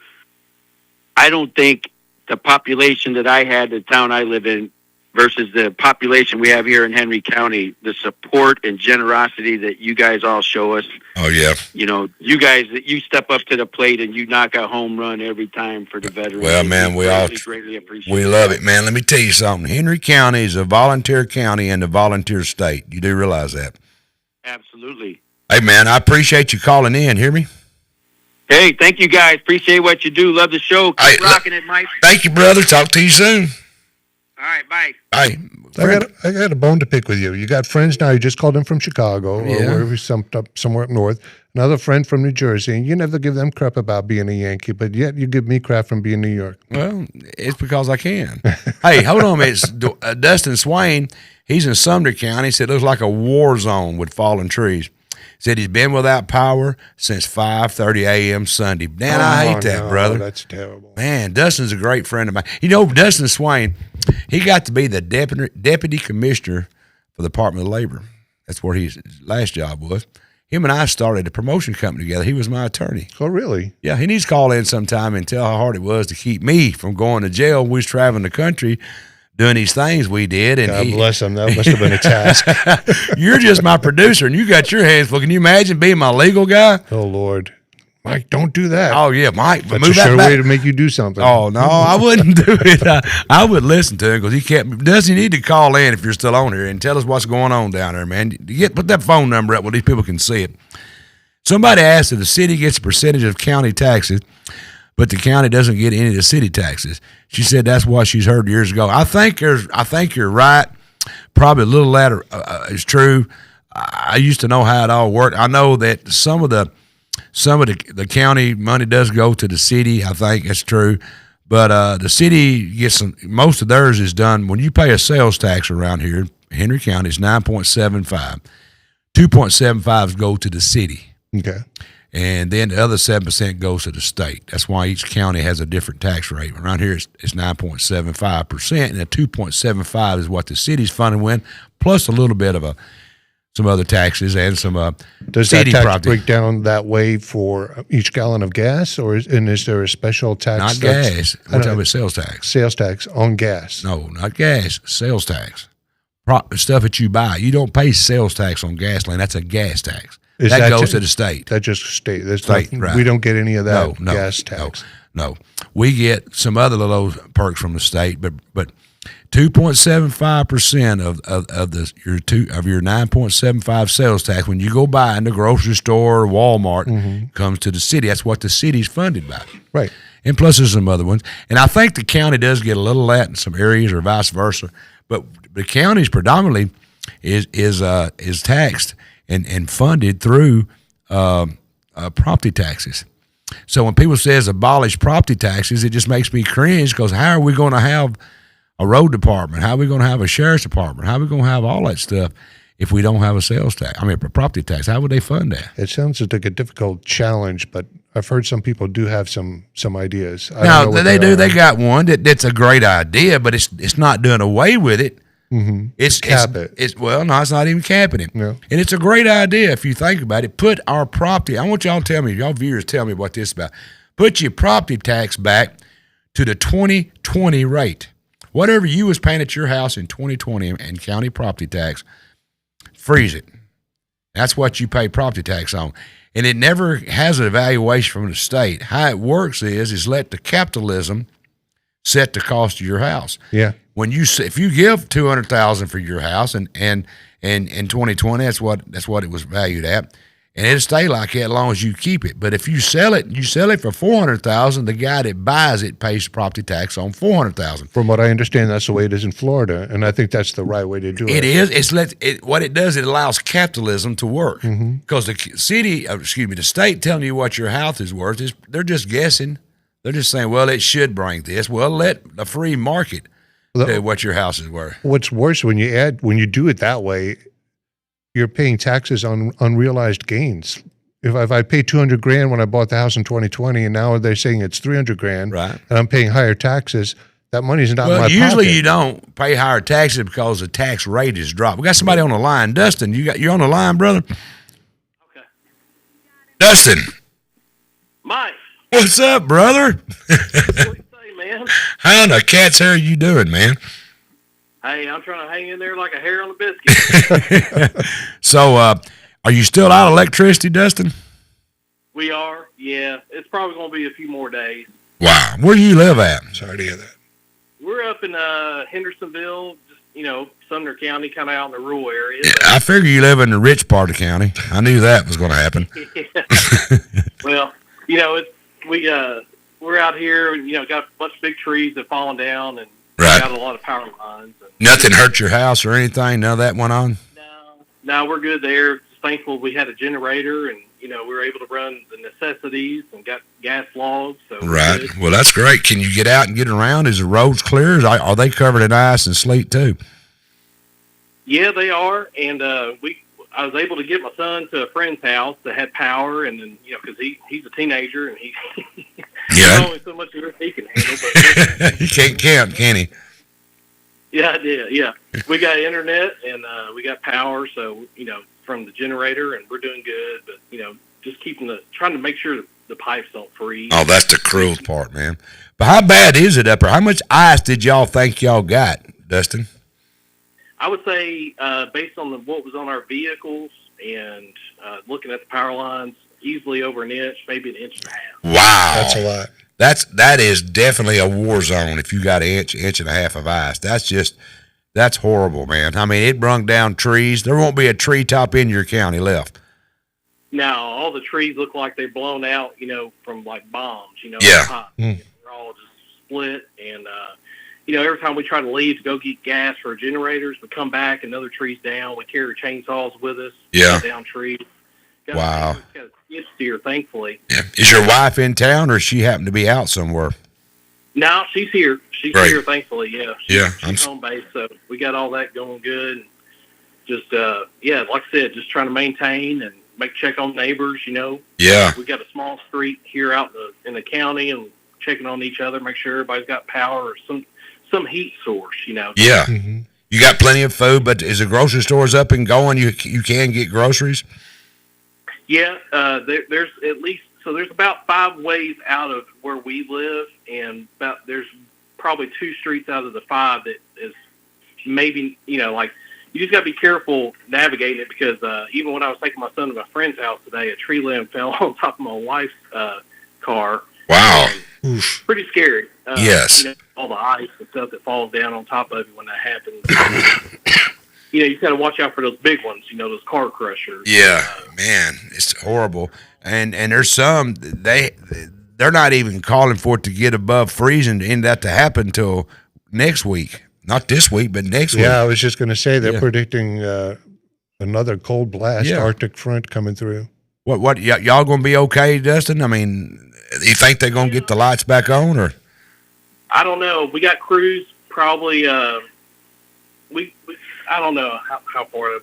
I don't think the population that I had, the town I live in, versus the population we have here in Henry County, the support and generosity that you guys all show us. Oh, yeah. You guys, you step up to the plate and you knock a home run every time for the veterans. Well, man, we greatly appreciate we love it, man. Let me tell you something. Henry County is a volunteer county and a volunteer state. You do realize that? Absolutely. Hey, man, I appreciate you calling in. Hear me? Hey, thank you guys. Appreciate what you do. Love the show. Keep rocking it, Mike. Thank you, brother. Talk to you soon. All right, bye. Bye. I got a bone to pick with you. You got friends now. You just called in from Chicago or wherever, somewhere up north. Another friend from New Jersey. And you never give them crap about being a Yankee, but yet you give me crap from being New York. Well, it's because I can. Hey, hold on a minute. It's Dustin Swain. He's in Sumner County. He said it looks like a war zone with fallen trees. Said he's been without power since 5:30 a.m. Sunday. Man, I hate that, brother. That's terrible. Man, Dustin's a great friend of mine. Dustin Swain, he got to be the deputy commissioner for the Department of Labor. That's where his last job was. Him and I started a promotion company together. He was my attorney. Oh, really? Yeah, he needs to call in sometime and tell how hard it was to keep me from going to jail. We was traveling the country doing these things we did. And God bless him. That must have been a task. You're just my producer, and you got your hands full. Can you imagine being my legal guy? Oh, Lord. Mike, don't do that. Oh, yeah, Mike. That's move a sure that way to make you do something. Oh, no, I wouldn't do it. I would listen to him because he can't. Doesn't he need to call in if you're still on here and tell us what's going on down there, man? Put that phone number up where these people can see it. Somebody asked if the city gets a percentage of county taxes, but the county doesn't get any of the city taxes. She said that's what she's heard years ago. I think you're right. Probably a little of that is true. I used to know how it all worked. I know that some of the county money does go to the city. I think that's true. But the city gets most of theirs is done when you pay a sales tax around here. Henry County is 9.75. 2.75 go to the city. Okay. And then the other 7% goes to the state. That's why each county has a different tax rate. Around here, it's 9.75%, and the 2.75 is what the city's funding with, plus a little bit of some other taxes and some Does city that tax property. break down that way for each gallon of gas, and is there a special tax? Not gas. We're talking about sales tax. Sales tax on gas. No, not gas. Sales tax. Stuff that you buy. You don't pay sales tax on gasoline. That's a gas tax. That goes to the state. That just state. Right. We don't get any of that No, gas tax. No. We get some other little perks from the state, but 2.75% of your 9.75 sales tax when you go buy in the grocery store or Walmart comes to the city. That's what the city's funded by. Right. And plus there's some other ones. And I think the county does get a little of that in some areas or vice versa. But the counties predominantly is taxed and funded through property taxes. So when people says abolish property taxes, it just makes me cringe because how are we going to have a road department? How are we going to have a sheriff's department? How are we going to have all that stuff if we don't have a sales tax? I mean, a property tax. How would they fund that? It sounds like a difficult challenge, but I've heard some people do have some ideas. No, they do. They got one that's a great idea, but it's not doing away with it. Mm-hmm. It's cap it. Well, no, it's not even capping it. No. And it's a great idea if you think about it. Put our property. I want y'all to tell me, y'all viewers, tell me what this is about. Put your property tax back to the 2020 rate. Whatever you was paying at your house in 2020 and county property tax, freeze it. That's what you pay property tax on. And it never has an evaluation from the state. How it works is let the capitalism set the cost of your house. Yeah. When if you give $200,000 for your house and in 2020, that's what it was valued at. And it'll stay like that as long as you keep it. But if you sell it for $400,000, the guy that buys it pays property tax on $400,000. From what I understand, that's the way it is in Florida, and I think that's the right way to do it. It is. What it does, it allows capitalism to work. Because the state telling you what your house is worth they're just guessing. They're just saying, well, it should bring this. Well, let the free market tell you what your house is worth. What's worse when you do it that way, you're paying taxes on unrealized gains. If I paid $200,000 when I bought the house in 2020, and now they're saying it's $300,000, right, and I'm paying higher taxes, that money's not in my pocket. Well, usually you don't pay higher taxes because the tax rate is dropped. We got somebody on the line, Dustin. You're on the line, brother. Okay. Dustin. Mike. What's up, brother? What do you say, man? How in the cat's hair are you doing, man? Hey, I'm trying to hang in there like a hair on a biscuit. So, are you still out of electricity, Dustin? We are, yeah. It's probably going to be a few more days. Wow. Where do you live at? Sorry to hear that. We're up in Hendersonville, just, Sumner County, kind of out in the rural area. Yeah, I figure you live in the rich part of the county. I knew that was going to happen. Well, we're out here, got a bunch of big trees that have fallen down, and right, got a lot of power lines. And nothing hurt your house or anything? None of that went on? No, we're good there. Just thankful we had a generator, and, we were able to run the necessities and got gas logs. So right. Well, that's great. Can you get out and get around? Is the roads clear? Are they covered in ice and sleet, too? Yeah, they are. And I was able to get my son to a friend's house that had power, and then, because he's a teenager, and there's only so much of he can handle. But he can't count, can he? Yeah, I did. Yeah, we got internet and we got power, so from the generator, and we're doing good. But just trying to make sure the pipes don't freeze. Oh, that's the cruel part, man. But how bad is it up there? How much ice did y'all think y'all got, Dustin? I would say, based on what was on our vehicles and looking at the power lines, easily over an inch, maybe an inch and a half. Wow, That's a lot. That is definitely a war zone. If you got an inch and a half of ice, that's horrible, man. I mean, it brung down trees. There won't be a treetop in your county left. Now, all the trees look like they've blown out, from like bombs, Yeah. They're all just split. And, every time we try to leave to go get gas for our generators, we come back, another tree's down. We carry chainsaws with us. Yeah. Down trees. Wow. Got a skid steer, thankfully. Yeah. Is your wife in town, or does she happen to be out somewhere? No, she's here. She's Great. here, thankfully, yeah. She's home base, so we got all that going good. Just, like I said, just trying to maintain and check on neighbors, Yeah. We got a small street here out in the county, and checking on each other, make sure everybody's got power or some heat source, Yeah. Mm-hmm. You got plenty of food, but is the grocery stores up and going? You can get groceries? Yeah, there's at least, so there's about 5 ways out of where we live, and there's probably 2 streets out of the 5 that is maybe, you just got to be careful navigating it, because even when I was taking my son to my friend's house today, a tree limb fell on top of my wife's car. Wow. Pretty scary. Yes. All the ice and stuff that falls down on top of you when that happens. You got to watch out for those big ones, those car crushers. Yeah, man, it's horrible. And there's some, they're not even calling for it to get above freezing and that to happen until next week. Not this week, but next week. Yeah, I was just going to say they're predicting another cold blast, Arctic front coming through. What y'all going to be okay, Dustin? I mean, you think they're going to get the lights back on, or? I don't know. We got crews probably. We I don't know how far. I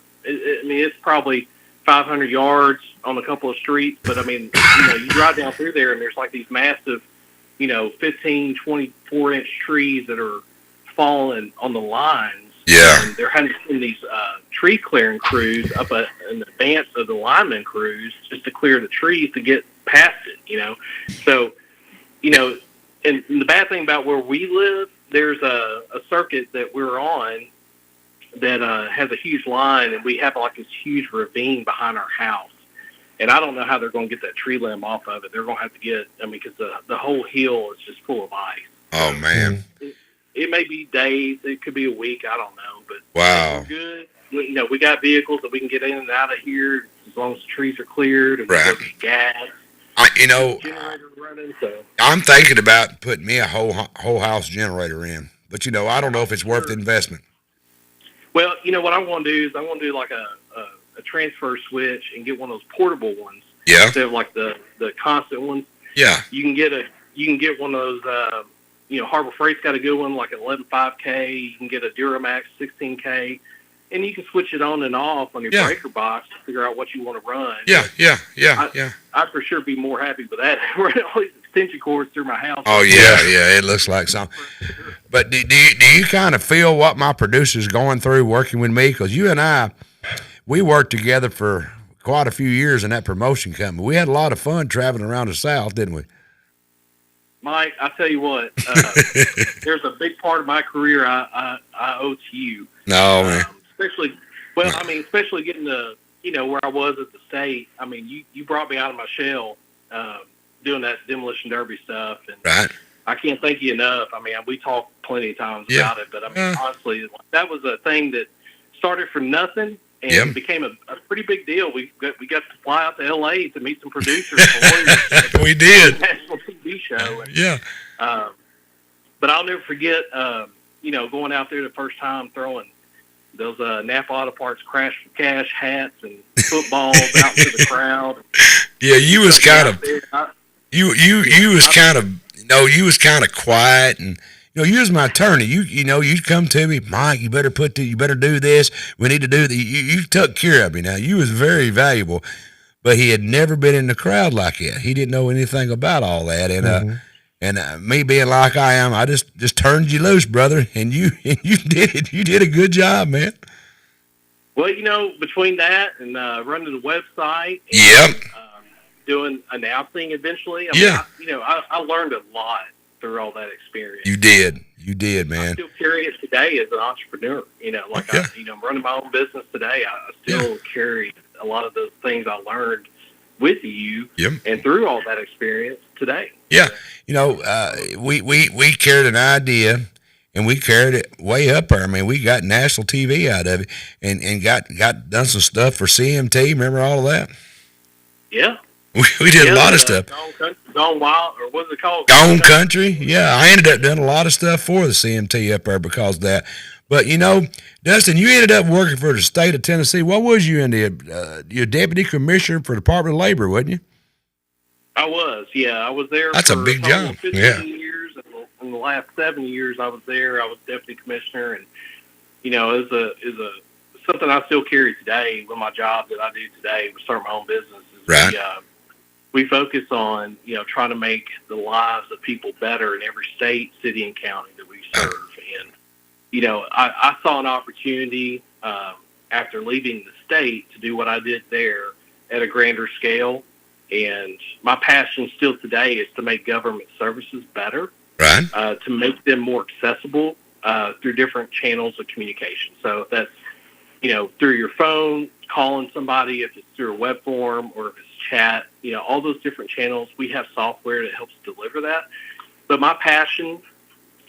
mean, it's probably 500 yards on a couple of streets, but I mean, you drive down through there and there's like these massive, 15, 24-inch trees that are falling on the lines. Yeah. And they're having these tree clearing crews up in advance of the lineman crews just to clear the trees to get past it, So, and the bad thing about where we live, there's a circuit that we're on that has a huge line, and we have like this huge ravine behind our house. And I don't know how they're going to get that tree limb off of it. They're going to have to get, because the whole hill is just full of ice. Oh, man. It may be days. It could be a week. I don't know. But wow. We're good. We got vehicles that we can get in and out of here as long as the trees are cleared and right. there's gas. Generator running, so. I'm thinking about putting me a whole house generator in. But, I don't know if it's worth the investment. Well, what I want to do is I want to do like a transfer switch and get one of those portable ones. Yeah. Instead of like the constant ones. Yeah. You can get one of those. Harbor Freight's got a good one, like an 11.5K. You can get a Duramax 16K, and you can switch it on and off on your breaker box to figure out what you want to run. Yeah. I'd for sure be more happy with that. Running all these extension cords through my house. Oh yeah, it looks like something. But do you kind of feel what my producer's going through working with me? Because you and I, we worked together for quite a few years in that promotion company. We had a lot of fun traveling around the South, didn't we? Mike, I tell you what, there's a big part of my career I owe to you. No, man. Especially getting to, where I was at the state. I mean, you brought me out of my shell doing that demolition derby stuff. And right. I can't thank you enough. I mean, we talked plenty of times about it, but I mean, honestly, that was a thing that started from nothing and became a pretty big deal. We got to fly out to L.A. to meet some producers. We did. National TV show. And, but I'll never forget, going out there the first time throwing those Napa Auto Parts Crash for Cash hats and footballs out to the crowd. Yeah, you was kind of you was kind of quiet, and you was my attorney. You come to me, Mike. You better do this. We need to do that. You took care of me. Now you was very valuable, but he had never been in the crowd like that. He didn't know anything about all that, and me being like I am, I just turned you loose, brother, and you did it. You did a good job, man. Well, between that and running the website, and, doing announcing eventually, I learned a lot through all that experience. You did, man. I still carry it today as an entrepreneur. I'm running my own business today. I still carry a lot of those things I learned with you and through all that experience today. Yeah. We carried an idea and we carried it way up there. I mean, we got national TV out of it and got done some stuff for CMT. Remember all of that? Yeah. We did a lot of stuff. Gone Wild, or what's it called? Gone Country. Yeah, I ended up doing a lot of stuff for the CMT up there because of that. But, Dustin, you ended up working for the state of Tennessee. What was you in your deputy commissioner for the Department of Labor, wasn't you? I was, yeah. I was there That's for a big job. 15 years. In the last 7 years I was there. I was deputy commissioner. And, is something I still carry today with my job that I do today with start my own business. Right. We focus on, trying to make the lives of people better in every state, city, and county that we serve. And, I saw an opportunity after leaving the state to do what I did there at a grander scale. And my passion still today is to make government services better, right? To make them more accessible through different channels of communication. So if that's, through your phone, calling somebody, if it's through a web form or if it's chat, all those different channels, we have software that helps deliver that. But my passion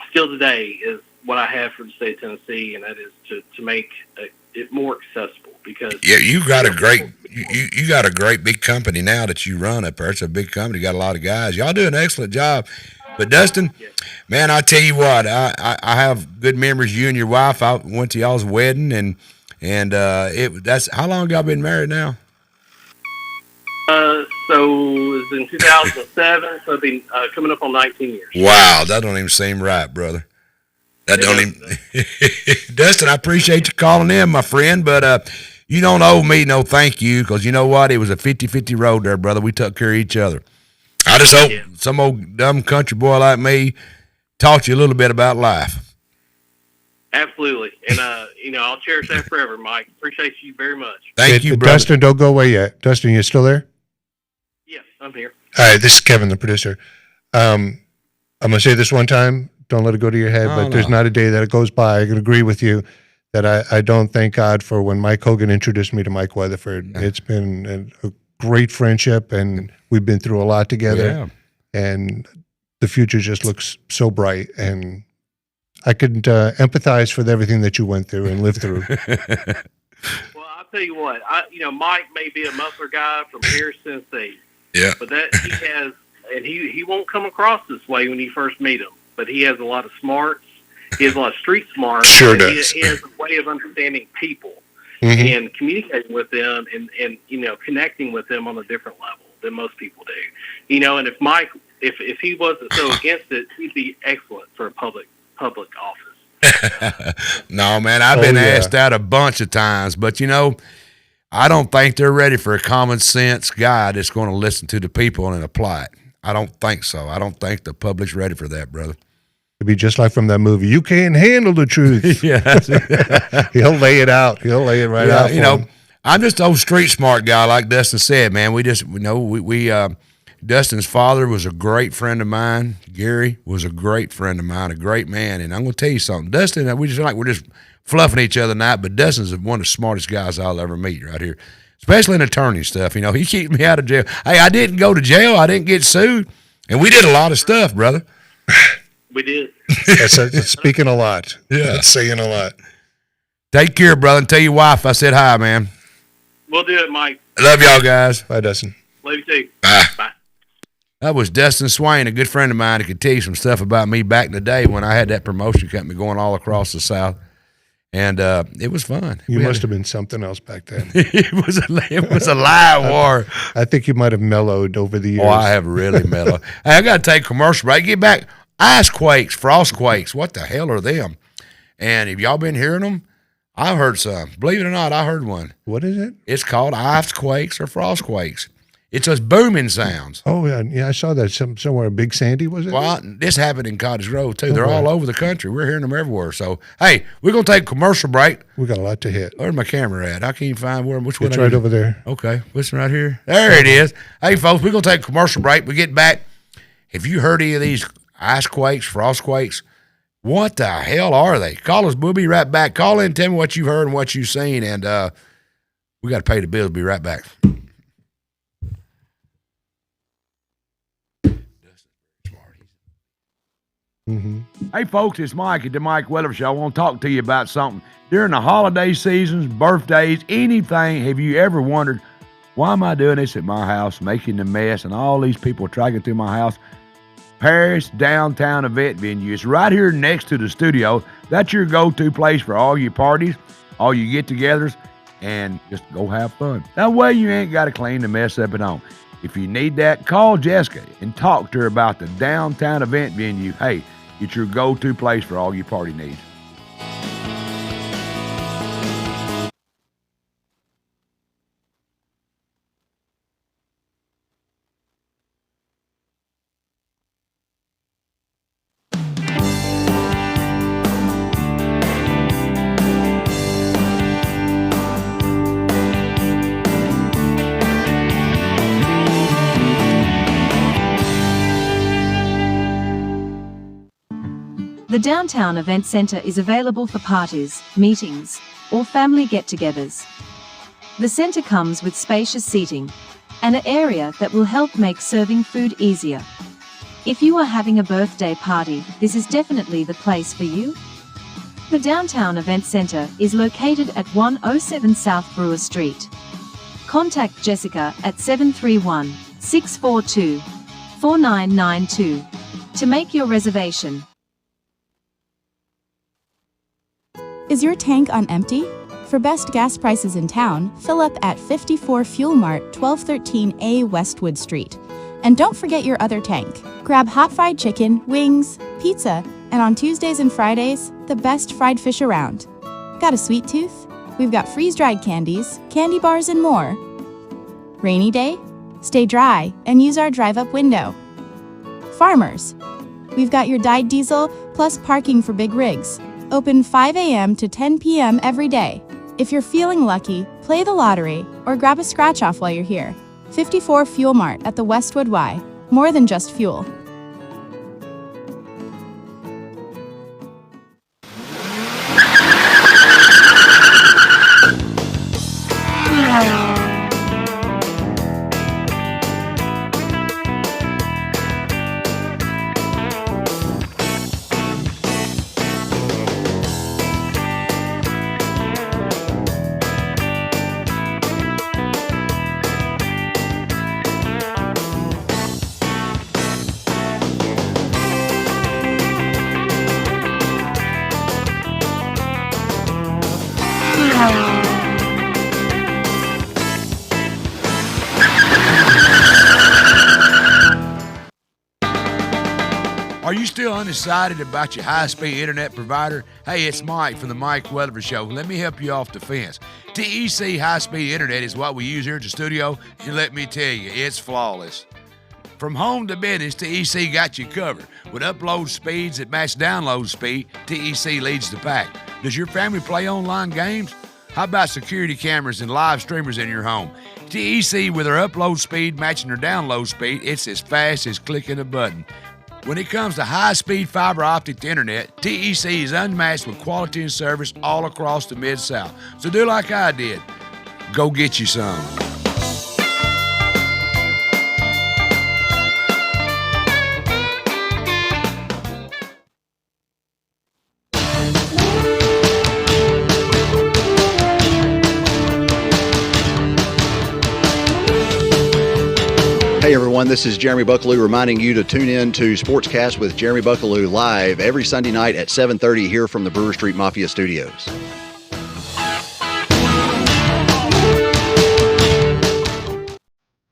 still today is what I have for the state of Tennessee, and that is to make it more accessible. Because you got a great big company now that you run up there. It's a big company, got a lot of guys. Y'all do an excellent job. But Dustin, man, I tell you what, I have good memories of you and your wife. I went to y'all's wedding, and that's how long y'all been married now? So it was in 2007, so I've been coming up on 19 years. Wow, that don't even seem right, brother. That don't even. Dustin, I appreciate you calling in, my friend, but you don't owe me no thank you, because you know what? It was a 50-50 road there, brother. We took care of each other. I just hope some old dumb country boy like me taught you a little bit about life. Absolutely. And, I'll cherish that forever, Mike. Appreciate you very much. Thank you, brother. Dustin, don't go away yet. Dustin, you still there? Yes, I'm here. All right, this is Kevin, the producer. I'm going to say this one time. Don't let it go to your head, but there's not a day that it goes by. I can agree with you that I don't thank God for when Mike Hogan introduced me to Mike Weatherford. It's been a great friendship, and we've been through a lot together, and the future just looks so bright, and I could empathize with everything that you went through and lived through. Well, I'll tell you what, Mike may be a muffler guy from here, Tennessee. Yeah. But that he has, and he won't come across this way when you first meet him, but he has a lot of smarts. He has a lot of street smarts. Sure does. He has a way of understanding people and communicating with them and connecting with them on a different level than most people do. And if Mike, if he wasn't so against it, he'd be excellent for a public office. No, man, I've been asked that a bunch of times, but I don't think they're ready for a common sense guy that's going to listen to the people and apply it. I don't think so. I don't think the public's ready for that, brother. It'd be just like from that movie. You can't handle the truth. He'll lay it out. He'll lay it right out. I'm just an old street smart guy, like Dustin said, man. We Dustin's father was a great friend of mine. Gary was a great friend of mine, a great man. And I'm going to tell you something. Dustin, we just like we're just fluffing each other tonight, but Dustin's one of the smartest guys I'll ever meet right here, especially in attorney stuff. He keeps me out of jail. Hey, I didn't go to jail. I didn't get sued. And we did a lot of stuff, brother. We did. That's speaking a lot. Yeah. That's saying a lot. Take care, brother, and tell your wife I said hi, man. We'll do it, Mike. Love y'all guys. Bye, Dustin. Love you too. Bye. Bye. That was Dustin Swain, a good friend of mine, who could tell you some stuff about me back in the day when I had that promotion company going all across the South. And it was fun. You must have been something else back then. it was a live war. I think you might have mellowed over the years. Oh, I have really mellowed. Hey, I got to take a commercial break. Get back. Ice quakes, frost quakes. What the hell are them? And have y'all been hearing them? I've heard some. Believe it or not, I heard one. What is it? It's called ice quakes or frost quakes. It's just booming sounds. Oh, yeah, I saw that somewhere. Big Sandy, was it? Well, this happened in Cottage Grove, too. They're all over the country. We're hearing them everywhere. So, hey, we're going to take a commercial break. We got a lot to hit. Where's my camera at? I can't even find which one. It's right over there. Okay, what's right here? There it is. Hey, folks, we're going to take a commercial break. We get back. Have you heard any of these ice quakes, frost quakes? What the hell are they? Call us. We'll be right back. Call in and tell me what you've heard and what you've seen. And we got to pay the bills. Be right back. Mm-hmm. Hey, folks, it's Mike at the Mike Weatherford Show. I want to talk to you about something. During the holiday seasons, birthdays, anything, have you ever wondered, why am I doing this at my house, making the mess, and all these people tracking through my house? Paris Downtown Event Venue. It's right here next to the studio. That's your go-to place for all your parties, all your get-togethers, and just go have fun. That way you ain't got to clean the mess up at home. If you need that, call Jessica and talk to her about the Downtown Event Venue. Hey, it's your go-to place for all your party needs. The Downtown Event Center is available for parties, meetings, or family get-togethers. The center comes with spacious seating and an area that will help make serving food easier. If you are having a birthday party, this is definitely the place for you. The Downtown Event Center is located at 107 South Brewer Street. Contact Jessica at 731-642-4992 to make your reservation. Is your tank on empty? For best gas prices in town, fill up at 54 Fuel Mart, 1213A Westwood Street. And don't forget your other tank. Grab hot fried chicken, wings, pizza, and on Tuesdays and Fridays, the best fried fish around. Got a sweet tooth? We've got freeze-dried candies, candy bars, and more. Rainy day? Stay dry and use our drive-up window. Farmers? We've got your dyed diesel plus parking for big rigs. Open 5 a.m. to 10 p.m. every day. If you're feeling lucky, play the lottery or grab a scratch-off while you're here. 54 Fuel Mart at the Westwood Y. More than just fuel. Are you still undecided about your high-speed internet provider? Hey, it's Mike from the Mike Weatherford Show. Let me help you off the fence. TEC high-speed internet is what we use here at the studio, and let me tell you, it's flawless. From home to business, TEC got you covered. With upload speeds that match download speed, TEC leads the pack. Does your family play online games? How about security cameras and live streamers in your home? TEC, with their upload speed matching their download speed, it's as fast as clicking a button. When it comes to high-speed fiber optic internet, TEC is unmatched with quality and service all across the Mid-South. So do like I did. Go get you some. Hey everyone, this is Jeremy Buckaloo reminding you to tune in to Sportscast with Jeremy Buckaloo live every Sunday night at 7:30 here from the Brewer Street Mafia Studios.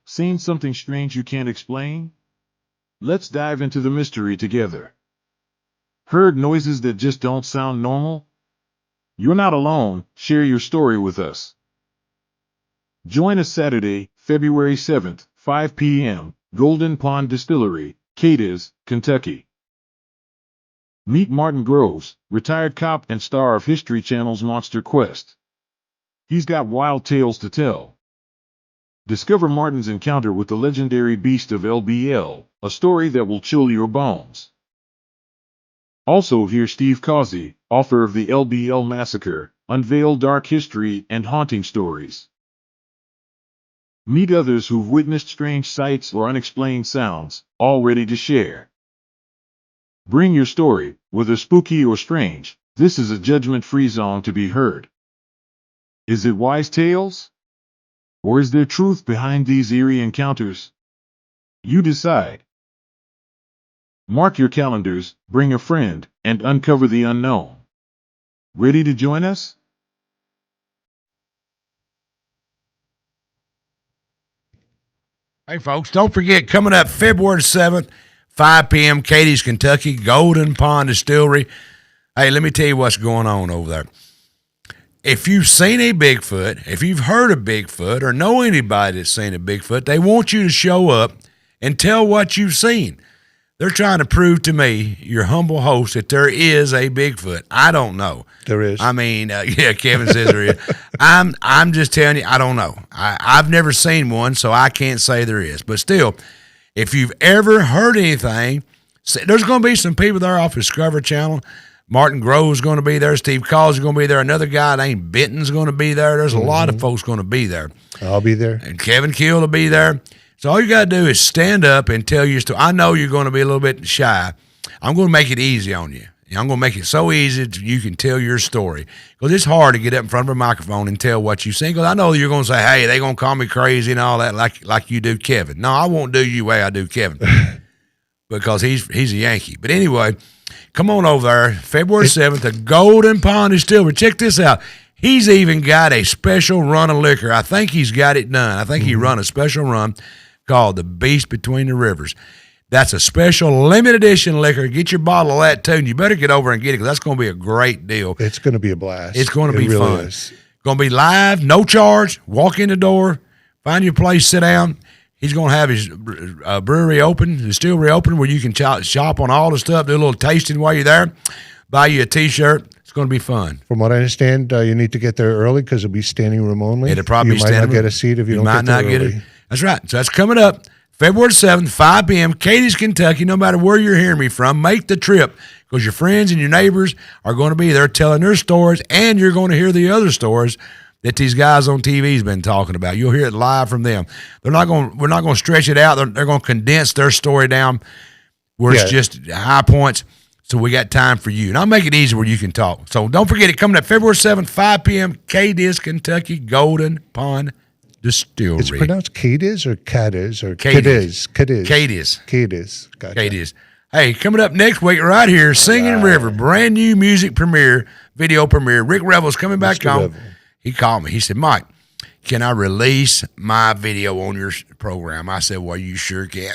Seen something strange you can't explain? Let's dive into the mystery together. Heard noises that just don't sound normal? You're not alone. Share your story with us. Join us Saturday, February 7th, 5 p.m., Golden Pond Distillery, Cadiz, Kentucky. Meet Martin Groves, retired cop and star of History Channel's Monster Quest. He's got wild tales to tell. Discover Martin's encounter with the legendary beast of LBL, a story that will chill your bones. Also hear Steve Causey, author of the LBL Massacre, unveil dark history and haunting stories. Meet others who've witnessed strange sights or unexplained sounds, all ready to share. Bring your story, whether spooky or strange. This is a judgment-free zone to be heard. Is it wise tales? Or is there truth behind these eerie encounters? You decide. Mark your calendars, bring a friend, and uncover the unknown. Ready to join us? Hey, folks, don't forget, coming up February 7th, 5 p.m., Cadiz, Kentucky, Golden Pond Distillery. Hey, let me tell you what's going on over there. If you've seen a Bigfoot, if you've heard of Bigfoot, or know anybody that's seen a Bigfoot, they want you to show up and tell what you've seen. They're trying to prove to me, your humble host, that there is a Bigfoot. I don't know. There is. I mean, yeah, Kevin says there is. I'm just telling you, I don't know. I've never seen one, so I can't say there is. But still, if you've ever heard anything, there's going to be some people there off Discovery Channel. Martin Grove's going to be there. Steve Causey's going to be there. Another guy named Benton's going to be there. There's a lot of folks going to be there. I'll be there. And Kevin Keel will be there. So all you got to do is stand up and tell your story. I know you're going to be a little bit shy. I'm going to make it easy on you. I'm going to make it so easy that you can tell your story. Because it's hard to get up in front of a microphone and tell what you sing. Because I know you're going to say, hey, they're going to call me crazy and all that like you do Kevin. No, I won't do you the way I do Kevin because he's a Yankee. But anyway, come on over there. February 7th, the Golden Pond Distillery. Check this out. He's even got a special run of liquor. I think he's got it done. I think he run a special run called the Beast Between the Rivers. That's a special limited edition liquor. Get your bottle of that, too, and you better get over and get it because that's going to be a great deal. It's going to be a blast. It's going to be really fun. Is. Going to be live, no charge. Walk in the door, find your place, sit down. He's going to have his brewery open, distillery open, where you can shop on all the stuff, do a little tasting while you're there, buy you a T-shirt. It's going to be fun. From what I understand, you need to get there early because it'll be standing room only. It'll probably you might not get a seat if you don't get there early. That's right. So that's coming up. February 7th, 5 p.m., Cadiz, Kentucky. No matter where you're hearing me from, make the trip because your friends and your neighbors are going to be there telling their stories, and you're going to hear the other stories that these guys on TV's been talking about. You'll hear it live from them. We're not going to stretch it out. They're going to condense their story down where it's just high points. So we got time for you. And I'll make it easy where you can talk. So don't forget it, coming up February 7th, 5 p.m., Cadiz, Kentucky, Golden Pond Distillery. It's pronounced Cadiz or Cadiz or Cadiz. Cadiz. Gotcha. Cadiz. Hey, coming up next week right here, Singing River, brand new music video premiere. Rick Revel's coming back Mr. on. Revel. He called me. He said, Mike, can I release my video on your program? I said, well, you sure can.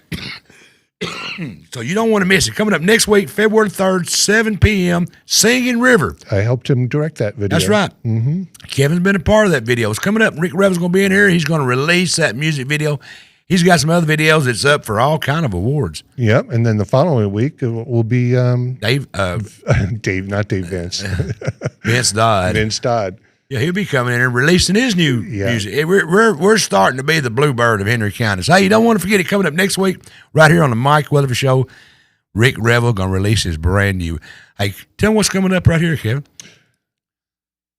So you don't want to miss it. Coming up next week, February 3rd, 7 p.m., Singing River. I helped him direct that video. That's right. Mm-hmm. Kevin's been a part of that video. It's coming up. Rick Revel's going to be in here. He's going to release that music video. He's got some other videos that's up for all kind of awards. Yep, and then the following week will be Dave, not Dave Vince. Vince Dodd. Vince Dodd. Yeah, he'll be coming in and releasing his new music. We're starting to be the Bluebird of Henry County. So, hey, you don't want to forget it coming up next week right here on the Mike Weatherford Show. Rick Revel going to release his brand new. Hey, tell them what's coming up right here, Kevin.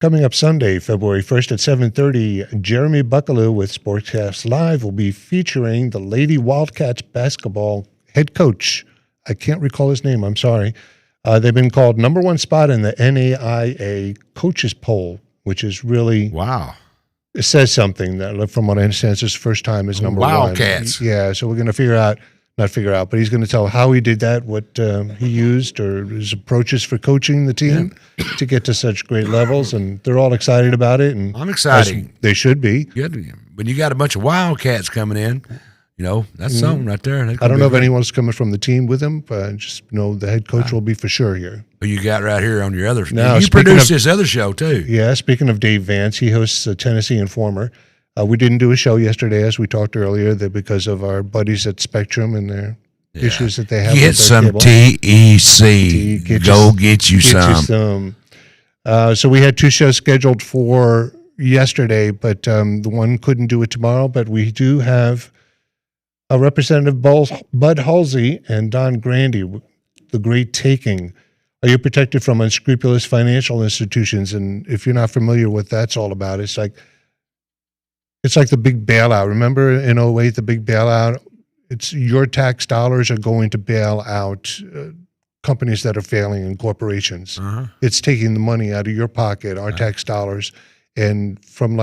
Coming up Sunday, February 1st at 7:30, Jeremy Buckaloo with Sportscast Live will be featuring the Lady Wildcats basketball head coach. I can't recall his name. I'm sorry. They've been called number one spot in the NAIA coaches poll, which is really It says something that, from what I understand, it's his first time as number Wildcats. one. Yeah, so we're going to but he's going to tell how he did that, what he used, or his approaches for coaching the team to get to such great levels, and they're all excited about it. And I'm excited. They should be. Good. When you got a bunch of Wildcats coming in, that's something right there. I don't know if anyone's coming from the team with him, but just know the head coach will be for sure here. Who you got right here on your other show? Now, you produce this other show, too. Yeah, speaking of Dave Vance, he hosts a Tennessee Informer. We didn't do a show yesterday, as we talked earlier, that because of our buddies at Spectrum and their issues that they have. Get some TEC. Get you some. So we had two shows scheduled for yesterday, but the one couldn't do it tomorrow. But we do have Representative Bud Halsey and Don Grandy, the Great Taking. Are you protected from unscrupulous financial institutions? And if you're not familiar with what that's all about, it's like the big bailout. Remember in 2008, the big bailout? It's your tax dollars are going to bail out companies that are failing and corporations. Uh-huh. It's taking the money out of your pocket, our tax dollars, and from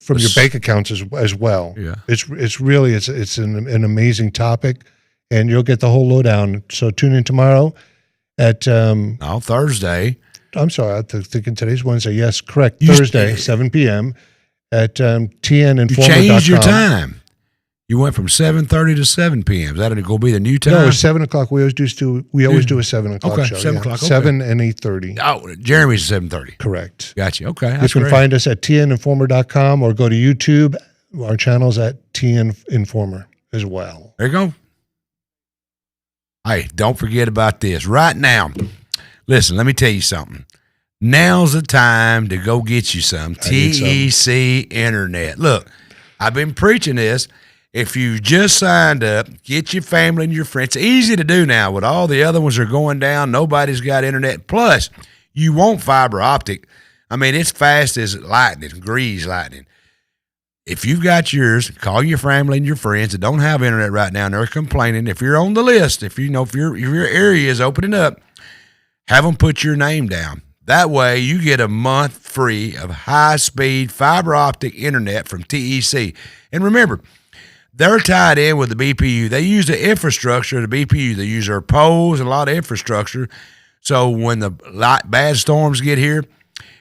from your bank accounts as well. Yeah. It's really an amazing topic, and you'll get the whole lowdown. So tune in tomorrow at Thursday. I'm sorry, I'm thinking today's Wednesday. Yes, correct. Thursday, 7 p.m. at tninformer.com. You changed your time. You went from 7:30 to 7 p.m. Is that going to be the new time? No, it's 7 o'clock. We always do a 7 o'clock show. 7 o'clock. Okay. 7 and 8:30. Oh, Jeremy's 7:30. Correct. Gotcha. Okay. You can find us at tninformer.com or go to YouTube. Our channel's at tninformer as well. There you go. Hey, don't forget about this. Right now, listen, let me tell you something. Now's the time to go get you some TEC Internet. Look, I've been preaching this. If you just signed up, get your family and your friends. It's easy to do now. With all the other ones are going down, nobody's got internet. Plus, you want fiber optic. I mean, it's fast as lightning, grease lightning. If you've got yours, call your family and your friends that don't have internet right now and they're complaining. If you're on the list, if your area is opening up, have them put your name down. That way you get a month free of high-speed fiber optic internet from TEC. And remember, they're tied in with the BPU. They use the infrastructure of the BPU. They use their poles and a lot of infrastructure. So when the bad storms get here,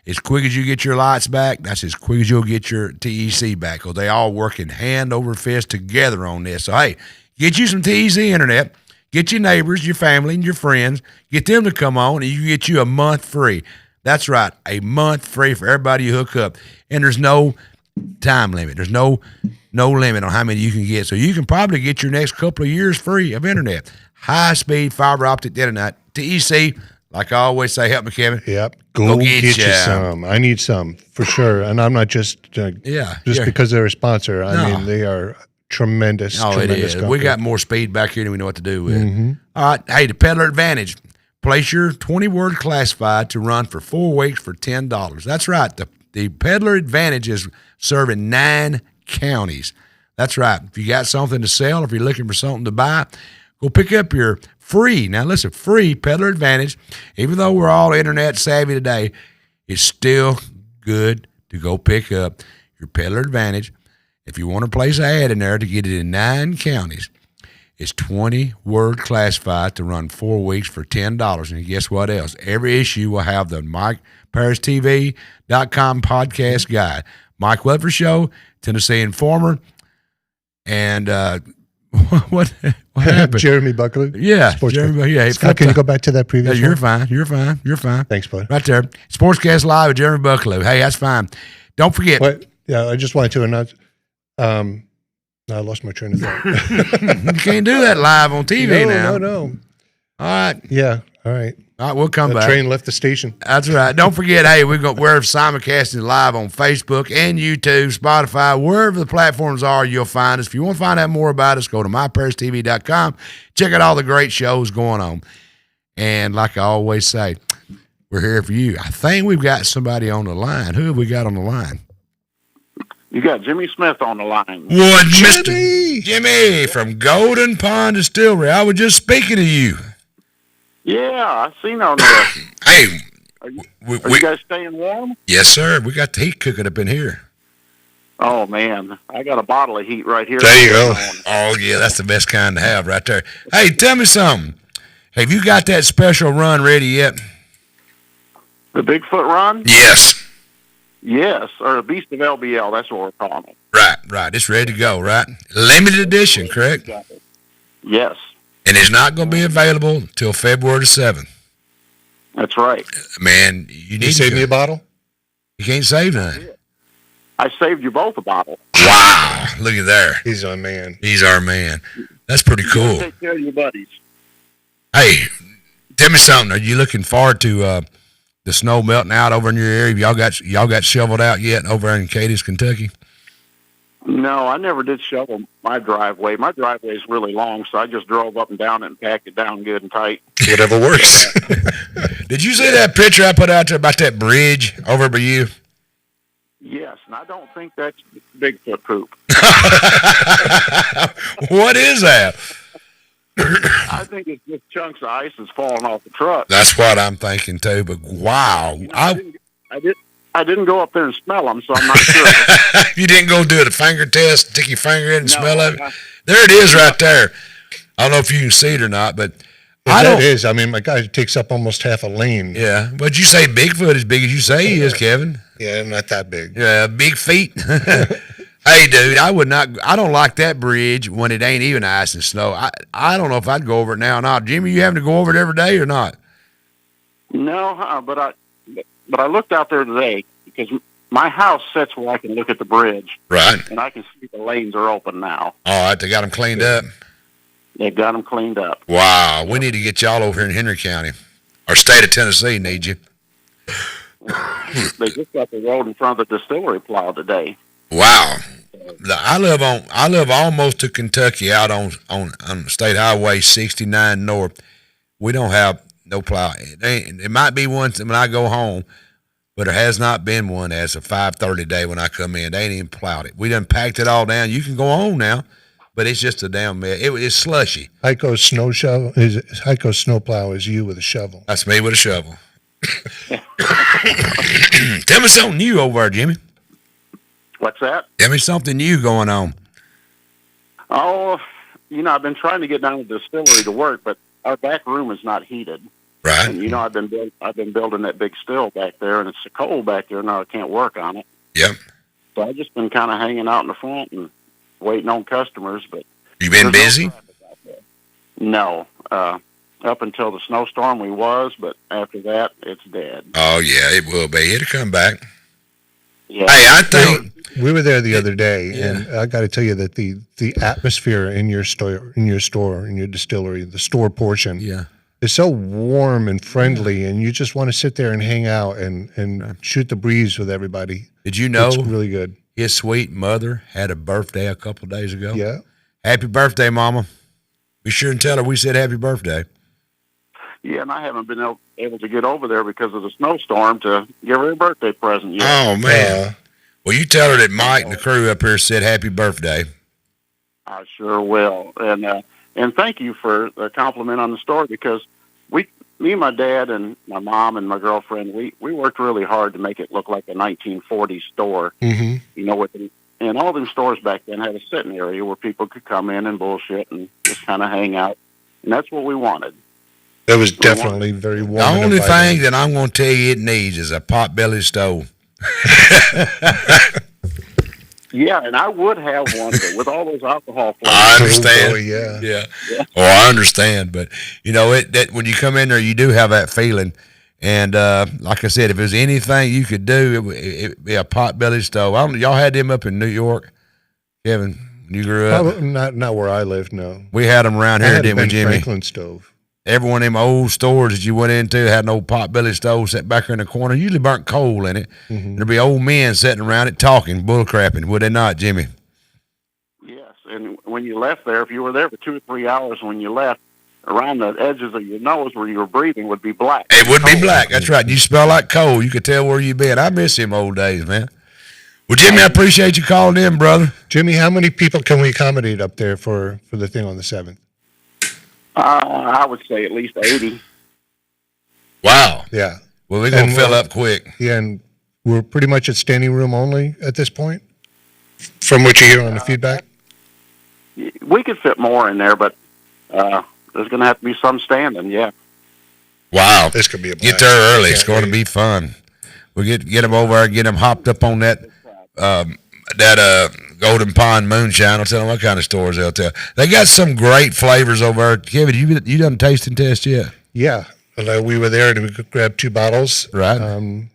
as quick as you get your lights back, that's as quick as you'll get your TEC back, because they all working hand over fist together on this. So, hey, get you some TEC internet, get your neighbors, your family, and your friends, get them to come on, and you get you a month free. That's right, a month free for everybody you hook up. And there's no time limit. There's no limit on how many you can get. So you can probably get your next couple of years free of internet. High-speed fiber optic internet. TEC, like I always say, help me, Kevin. Yep. Go get you some. I need some for sure. And I'm not just because they're a sponsor. I mean, they are tremendous. Oh, tremendous it is. company. We got more speed back here than we know what to do with. Mm-hmm. All right. Hey, the Peddler Advantage. Place your 20-word classified to run for 4 weeks for $10. That's right. The Peddler Advantage is serving 9 counties. That's right. If you got something to sell, if you're looking for something to buy, go pick up your free, now listen, free Peddler Advantage. Even though we're all internet savvy today, it's still good to go pick up your Peddler Advantage. If you want to place an ad in there to get it in 9 counties, it's 20-word classified to run 4 weeks for $10. And guess what else? Every issue will have the MikeParisTV.com podcast guide. Mike Weather Show, Tennessee Informer, and what happened? Jeremy Buckley. Yeah, Jeremy. Yeah. Scott, can you go back to that previous You're one? fine. You're fine. Thanks, bud. Right there. Sportscast Live with Jeremy Buckley. Hey, that's fine. Don't forget. I just wanted to announce. I lost my train of thought. You can't do that live on TV now. No. All right. Yeah. All right. All right, we'll come back. The train left the station. That's right. Don't forget, hey, we're simulcasting live on Facebook and YouTube, Spotify, wherever the platforms are, you'll find us. If you want to find out more about us, go to MyParisTV.com. Check out all the great shows going on. And like I always say, we're here for you. I think we've got somebody on the line. Who have we got on the line? You got Jimmy Smith on the line. What, Mr. Jimmy from Golden Pond Distillery. I was just speaking to you. Yeah, I seen on there. Hey, are you guys staying warm? Yes, sir. We got the heat cooking up in here. Oh, man. I got a bottle of heat right here. There you go. Oh, yeah, that's the best kind to have right there. Hey, tell me something. Have you got that special run ready yet? The Bigfoot run? Yes. Yes, or the Beast of LBL. That's what we're calling it. Right. It's ready to go, right? Limited edition, correct? Yes. And it's not going to be available until February the 7th. That's right. Man, you need to save me a bottle? You can't save none. I saved you both a bottle. Wow. Look at there. He's our man. He's our man. That's pretty cool. Take care of your buddies. Hey, tell me something. Are you looking forward to the snow melting out over in your area? Y'all got shoveled out yet over in Cadiz, Kentucky? No, I never did shovel my driveway. My driveway is really long, so I just drove up and down it and packed it down good and tight. Whatever works. Did you see that picture I put out there about that bridge over by you? Yes, and I don't think that's Bigfoot poop. What is that? I think it's just chunks of ice that's falling off the truck. That's what I'm thinking too, but wow. I didn't go up there and smell them, so I'm not sure. You didn't go do a finger test, stick your finger in and smell it? There it is right there. I don't know if you can see it or not, but It is. I mean, my guy takes up almost half a lane. Yeah, but you say Bigfoot as big as you say he is, Kevin. Yeah, not that big. Yeah, big feet. Hey, dude, I don't like that bridge when it ain't even ice and snow. I don't know if I'd go over it now or not. Jimmy, you having to go over it every day or not? No, but I looked out there today because my house sits where I can look at the bridge. Right. And I can see the lanes are open now. All right, they got them cleaned up? They got them cleaned up. Wow, we need to get y'all over here in Henry County. Our state of Tennessee needs you. They just got the road in front of the distillery plowed today. Wow. I live almost to Kentucky out on State Highway 69 North. We don't have no plow. It might be once when I go home, but there has not been one as of 5:30 today when I come in. They ain't even plowed it. We done packed it all down. You can go on now, but it's just a damn mess. It's slushy. Heiko's snowplow is you with a shovel. That's me with a shovel. Tell me something new over there, Jimmy. What's that? Tell me something new going on. Oh, I've been trying to get down to the distillery to work, but our back room is not heated. Right. And I've been building that big still back there, and it's so cold back there now I can't work on it. Yep. So I've just been kind of hanging out in the front and waiting on customers. But you been busy? No. Up until the snowstorm we was, but after that it's dead. Oh yeah, it will be. It'll come back. Yeah. Hey, I think we were there the other day, and I got to tell you that the atmosphere in your distillery, the store portion, is so warm and friendly, and you just want to sit there and hang out and shoot the breeze with everybody. Did you know it's really good? His sweet mother had a birthday a couple of days ago. Yeah. Happy birthday, Mama. Be sure and tell her we said happy birthday. Yeah, and I haven't been able to get over there because of the snowstorm to give her a birthday present yet. Oh, man. Well, you tell her that Mike and the crew up here said happy birthday. I sure will. And thank you for the compliment on the store, because me and my dad and my mom and my girlfriend, we worked really hard to make it look like a 1940s store. Mm-hmm. And all them stores back then had a sitting area where people could come in and bullshit and just kind of hang out. And that's what we wanted. It was definitely very warm. The only thing that I'm going to tell you it needs is a pot-bellied stove. Yeah, and I would have one, but with all those alcohol flavors. I understand. Oh, boy, yeah. Oh, I understand. But, that when you come in there, you do have that feeling. And like I said, if there's anything you could do, it'd be a pot-bellied stove. Y'all had them up in New York, Kevin, when you grew up? Not where I live, no. We had them around here, didn't we, Jimmy? Franklin stove. Every one of them old stores that you went into had an old pot-bellied stove set back here in the corner. Usually burnt coal in it. Mm-hmm. There'd be old men sitting around it talking, bullcrapping, would they not, Jimmy? Yes, and when you left there, if you were there for 2 or 3 hours when you left, around the edges of your nose where you were breathing would be black. It would be black, that's right. You smell like coal. You could tell where you've been. I miss them old days, man. Well, Jimmy, I appreciate you calling in, brother. Jimmy, how many people can we accommodate up there for the thing on the 7th? I would say at least 80. Wow. Yeah. Well, we're going to fill up quick. Yeah, and we're pretty much at standing room only at this point, from what you hear on the feedback? We could fit more in there, but there's going to have to be some standing, yeah. Wow. This could be a blast. Get there early. It's going to be fun. We get them over there, get them hopped up on that Golden Pond moonshine. I'll tell them what kind of stores they'll tell. They got some great flavors over there. Kevin, you done a tasting test yet? Yeah. We were there and we could grab 2 bottles. Right.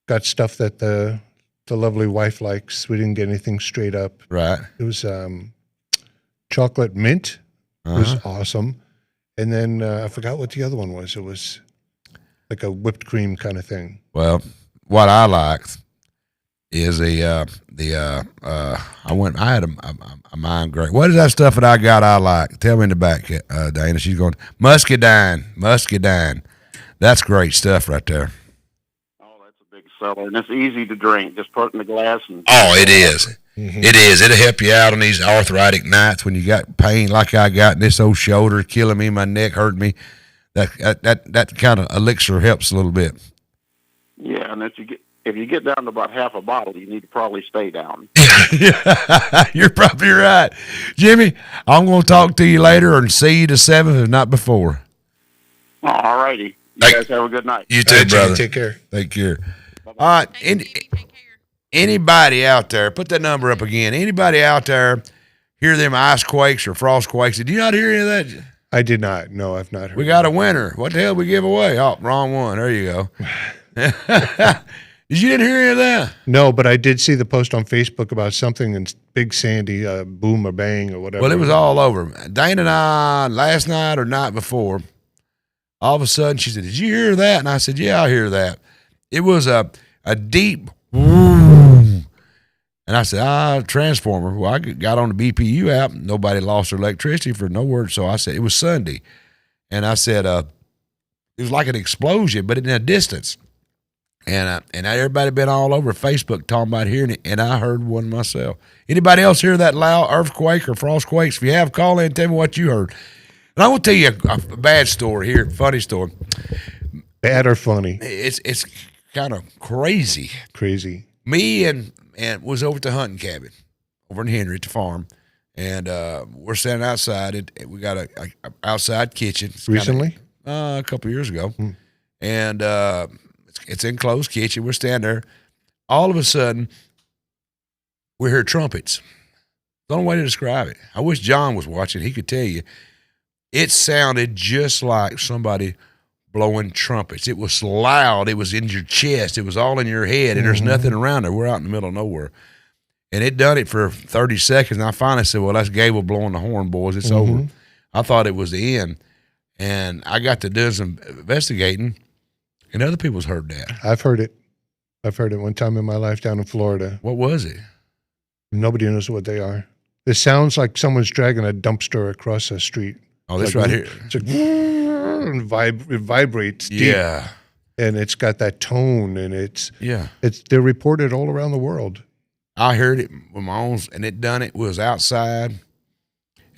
Got stuff that the lovely wife likes. We didn't get anything straight up. Right. It was chocolate mint. It was awesome. And then I forgot what the other one was. It was like a whipped cream kind of thing. Well, what I liked is I had a mind great. What is that stuff that I got I like? Tell me in the back, Dana. She's going, Muscadine. That's great stuff right there. Oh, that's a big seller, and it's easy to drink. Just put it in the glass. It is. Mm-hmm. It is. It'll help you out on these arthritic nights when you got pain like I got, and this old shoulder killing me, my neck hurting me. That kind of elixir helps a little bit. Yeah, and if you get down to about half a bottle, you need to probably stay down. You're probably right. Jimmy, I'm going to talk to you later and see you the 7th, if not before. All righty. You guys have a good night. You too, brother. Take care. Take care. Bye-bye. All right. Anybody out there, put that number up again. Anybody out there hear them ice quakes or frost quakes? Did you not hear any of that? I did not. No, I've not heard. We got a winner. What the hell did we give away? Oh, wrong one. There you go. You didn't hear any of that? No, but I did see the post on Facebook about something in Big Sandy, boom or bang or whatever. Well, it was all over. Dana and I, last night or night before, all of a sudden she said, "Did you hear that?" And I said, "Yeah, I hear that." It was a deep boom. And I said, transformer. Well, I got on the BPU app. Nobody lost their electricity for no word. So I said, it was Sunday. And I said, it was like an explosion, but in a distance. And everybody been all over Facebook talking about hearing it, and I heard one myself. Anybody else hear that loud earthquake or frost quakes? If you have, call in and tell me what you heard. And I will tell you a bad story here, funny story. Bad or funny? It's kind of crazy. Crazy. Me and was over at the hunting cabin over in Henry at the farm, and we're standing outside. We got a outside kitchen. It's recently? A couple of years ago. And it's enclosed kitchen. We're standing there. All of a sudden, we heard trumpets. The only way to describe it. I wish John was watching. He could tell you. It sounded just like somebody blowing trumpets. It was loud. It was in your chest. It was all in your head, and there's nothing around there. We're out in the middle of nowhere. And it done it for 30 seconds, and I finally said, well, that's Gable blowing the horn, boys. It's over. I thought it was the end. And I got to do some investigating, and other people's heard that. I've heard it. I've heard it one time in my life down in Florida. What was it? Nobody knows what they are. It sounds like someone's dragging a dumpster across a street. Oh, this right here. It's like, it vibrates deep. Yeah. And it's got that tone, and they're reported all around the world. I heard it with my own, and it done it was outside,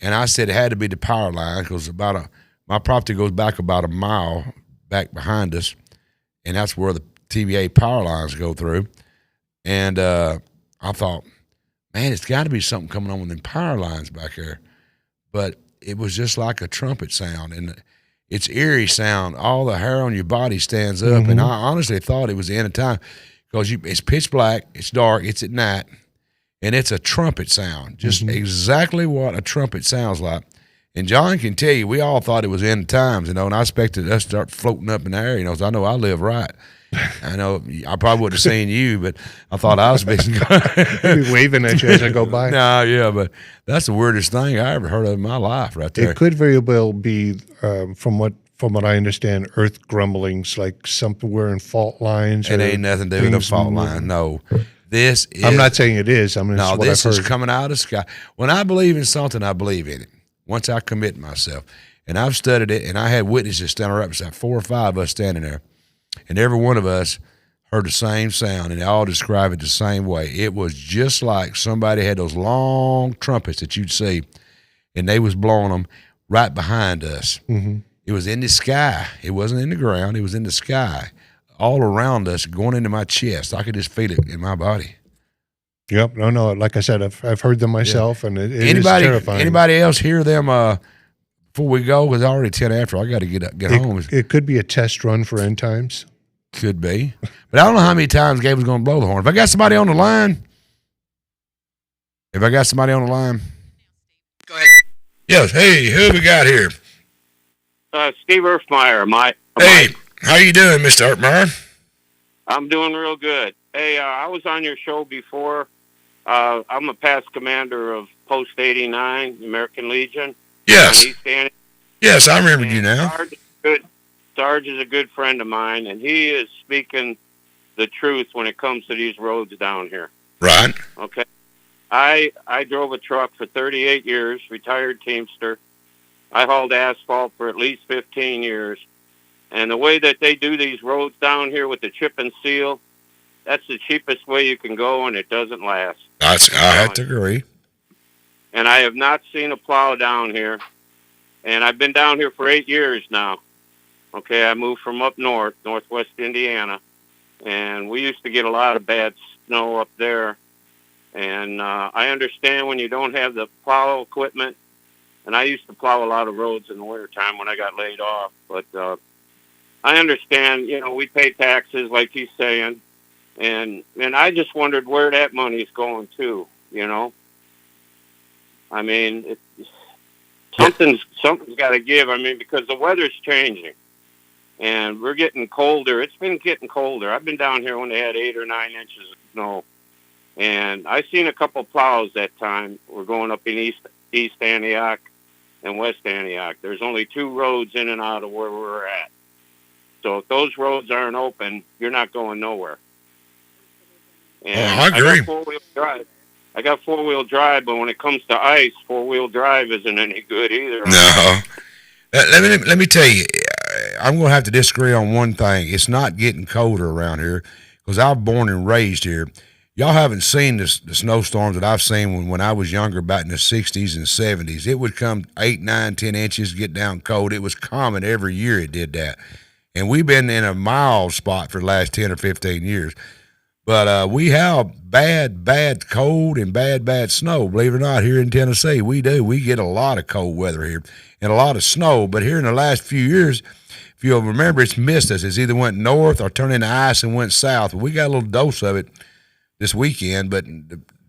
and I said it had to be the power line because my property goes back about a mile back behind us, and that's where the TVA power lines go through. And I thought, man, it's got to be something coming on with them power lines back there. But it was just like a trumpet sound, and it's eerie sound. All the hair on your body stands up, and I honestly thought it was the end of time because it's pitch black, it's dark, it's at night, and it's a trumpet sound, just exactly what a trumpet sounds like. And John can tell you, we all thought it was end of times, and I expected us to start floating up in the air, so I know I live right. I know I probably would have seen you, but I thought I was fixing to I'll be waving at you as I go by. No, yeah, but that's the weirdest thing I ever heard of in my life right there. It could very well be, from what I understand, earth grumblings, like somewhere in fault lines. It ain't nothing to do with a fault line, no. This is, I'm not saying it is. This is coming out of the sky. When I believe in something, I believe in it. Once I commit myself. And I've studied it, and I had witnesses standing up beside 4 or 5 of us standing there. And every one of us heard the same sound, and they all describe it the same way. It was just like somebody had those long trumpets that you'd see, and they was blowing them right behind us. It was in the sky. It wasn't in the ground. It was in the sky, all around us, going into my chest. I could just feel it in my body. Yep. No. Like I said, I've heard them myself, and it is terrifying. Anybody else hear them before we go? Because it's already 10 after. I got to get home. It could be a test run for end times. Could be. But I don't know how many times Gabe was going to blow the horn. If I got somebody on the line. Go ahead. Yes. Hey, who we got here? Steve Erfmeyer. Hey, how you doing, Mr. Erfmeyer? I'm doing real good. Hey, I was on your show before. I'm a past commander of Post 89, American Legion. Yes. Yes, I remember you now. Sarge is a good friend of mine, and he is speaking the truth when it comes to these roads down here. Right. Okay. I drove a truck for 38 years, retired Teamster. I hauled asphalt for at least 15 years. And the way that they do these roads down here with the chip and seal, that's the cheapest way you can go, and it doesn't last. I have to agree. And I have not seen a plow down here. And I've been down here for 8 years now. Okay, I moved from up north, northwest Indiana. And we used to get a lot of bad snow up there. And I understand when you don't have the plow equipment. And I used to plow a lot of roads in the wintertime when I got laid off. But I understand, we pay taxes like he's saying. And I just wondered where that money's going to, I mean, something's got to give. I mean, because the weather's changing. And we're getting colder. It's been getting colder. I've been down here when they had 8 or 9 inches of snow. And I seen a couple plows that time. We're going up in East Antioch and West Antioch. There's only 2 roads in and out of where we're at. So if those roads aren't open, you're not going nowhere. And I agree. I got 4-wheel drive, but when it comes to ice, 4-wheel drive isn't any good either. No. Let me tell you, I'm going to have to disagree on one thing. It's not getting colder around here because I was born and raised here. Y'all haven't seen the snowstorms that I've seen when I was younger, back in the 60s and 70s. It would come 8, 9, 10 inches, get down cold. It was common every year it did that. And we've been in a mild spot for the last 10 or 15 years. But we have bad cold and bad snow. Believe it or not, here in Tennessee, we do. We get a lot of cold weather here and a lot of snow. But here in the last few years, if you'll remember, it's missed us. It's either went north or turned into ice and went south. We got a little dose of it this weekend, but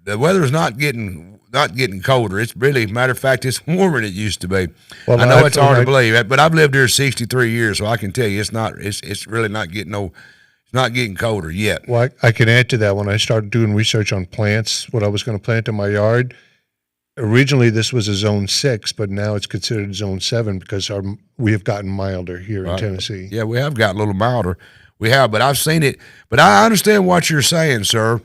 the weather is not getting colder. It's really, matter of fact, it's warmer than it used to be. Well, I know it's hard to believe, but I've lived here 63 years, so I can tell you it's really not getting it's not getting colder yet. Well, I can add to that. When I started doing research on plants, what I was going to plant in my yard, originally this was a zone 6, but now it's considered zone 7 because we have gotten milder here in Tennessee. Yeah, we have gotten a little milder. We have, but I've seen it. But I understand what you're saying, sir,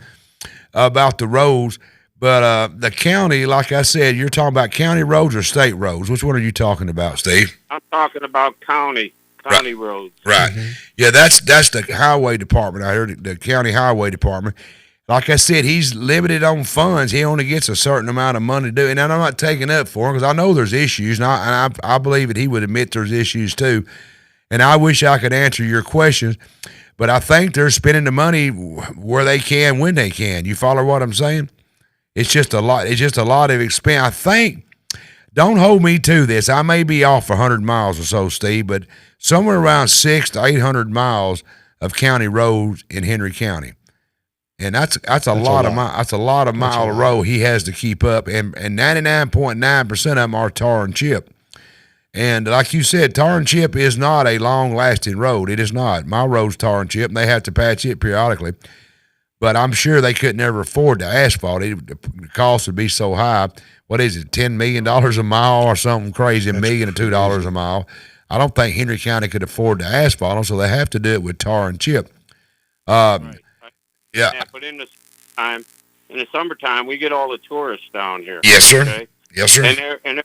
about the roads. But the county, like I said, you're talking about county roads or state roads? Which one are you talking about, Steve? I'm talking about county roads. Right. Mm-hmm. Yeah, that's the highway department. I heard the county highway department. Like I said, he's limited on funds. He only gets a certain amount of money to do it. And I'm not taking up for him because I know there's issues, and I believe that he would admit there's issues too. And I wish I could answer your questions, but I think they're spending the money where they can, when they can. You follow what I'm saying? It's just a lot. It's just a lot of expense. I think, don't hold me to this. I may be off 100 miles or so, Steve, but somewhere around 600 to 800 miles of county roads in Henry County. And that's a lot of mile of road he has to keep up, and 99.9% of them are tar and chip. And like you said, tar and chip is not a long-lasting road. It is not. My road's tar and chip, and they have to patch it periodically. But I'm sure they couldn't ever afford the asphalt. The cost would be so high. What is it, $10 million a mile or something crazy, $1 million to $2 a mile? I don't think Henry County could afford the asphalt them, so they have to do it with tar and chip. Right. Yeah. But in the summertime, we get all the tourists down here. Yes, sir. Okay? Yes, sir. And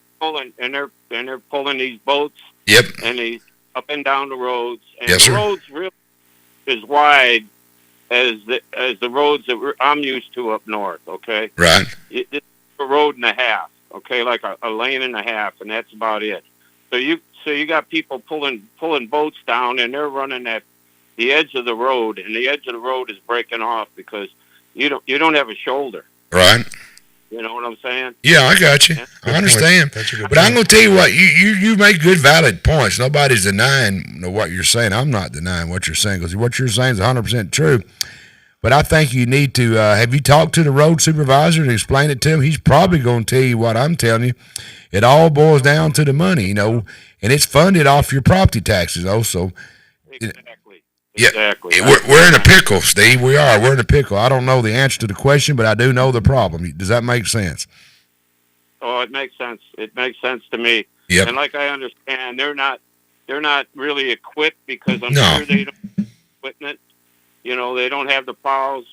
they're pulling these boats. Yep. And they up and down the roads. And yes, the sir. roads really as wide as the roads that I'm used to up north. Okay. Right. It's a road and a half. Okay, like a lane and a half, and that's about it. So you got people pulling boats down, and they're running at the edge of the road, and the edge of the road is breaking off because you don't have a shoulder. Right. You know what I'm saying? Yeah, I got you. I understand. But I'm going to tell you what, you make good, valid points. Nobody's denying what you're saying. I'm not denying what you're saying because what you're saying is 100% true. But I think you need to, have you talked to the road supervisor and explained it to him? He's probably going to tell you what I'm telling you. It all boils down to the money, and it's funded off your property taxes also. Exactly. Yeah, exactly. We're in a pickle, Steve. We are. We're in a pickle. I don't know the answer to the question, but I do know the problem. Does that make sense? Oh, it makes sense. It makes sense to me. Yep. And like I understand, they're not really equipped because I'm sure they don't have equipment. They don't have the plows.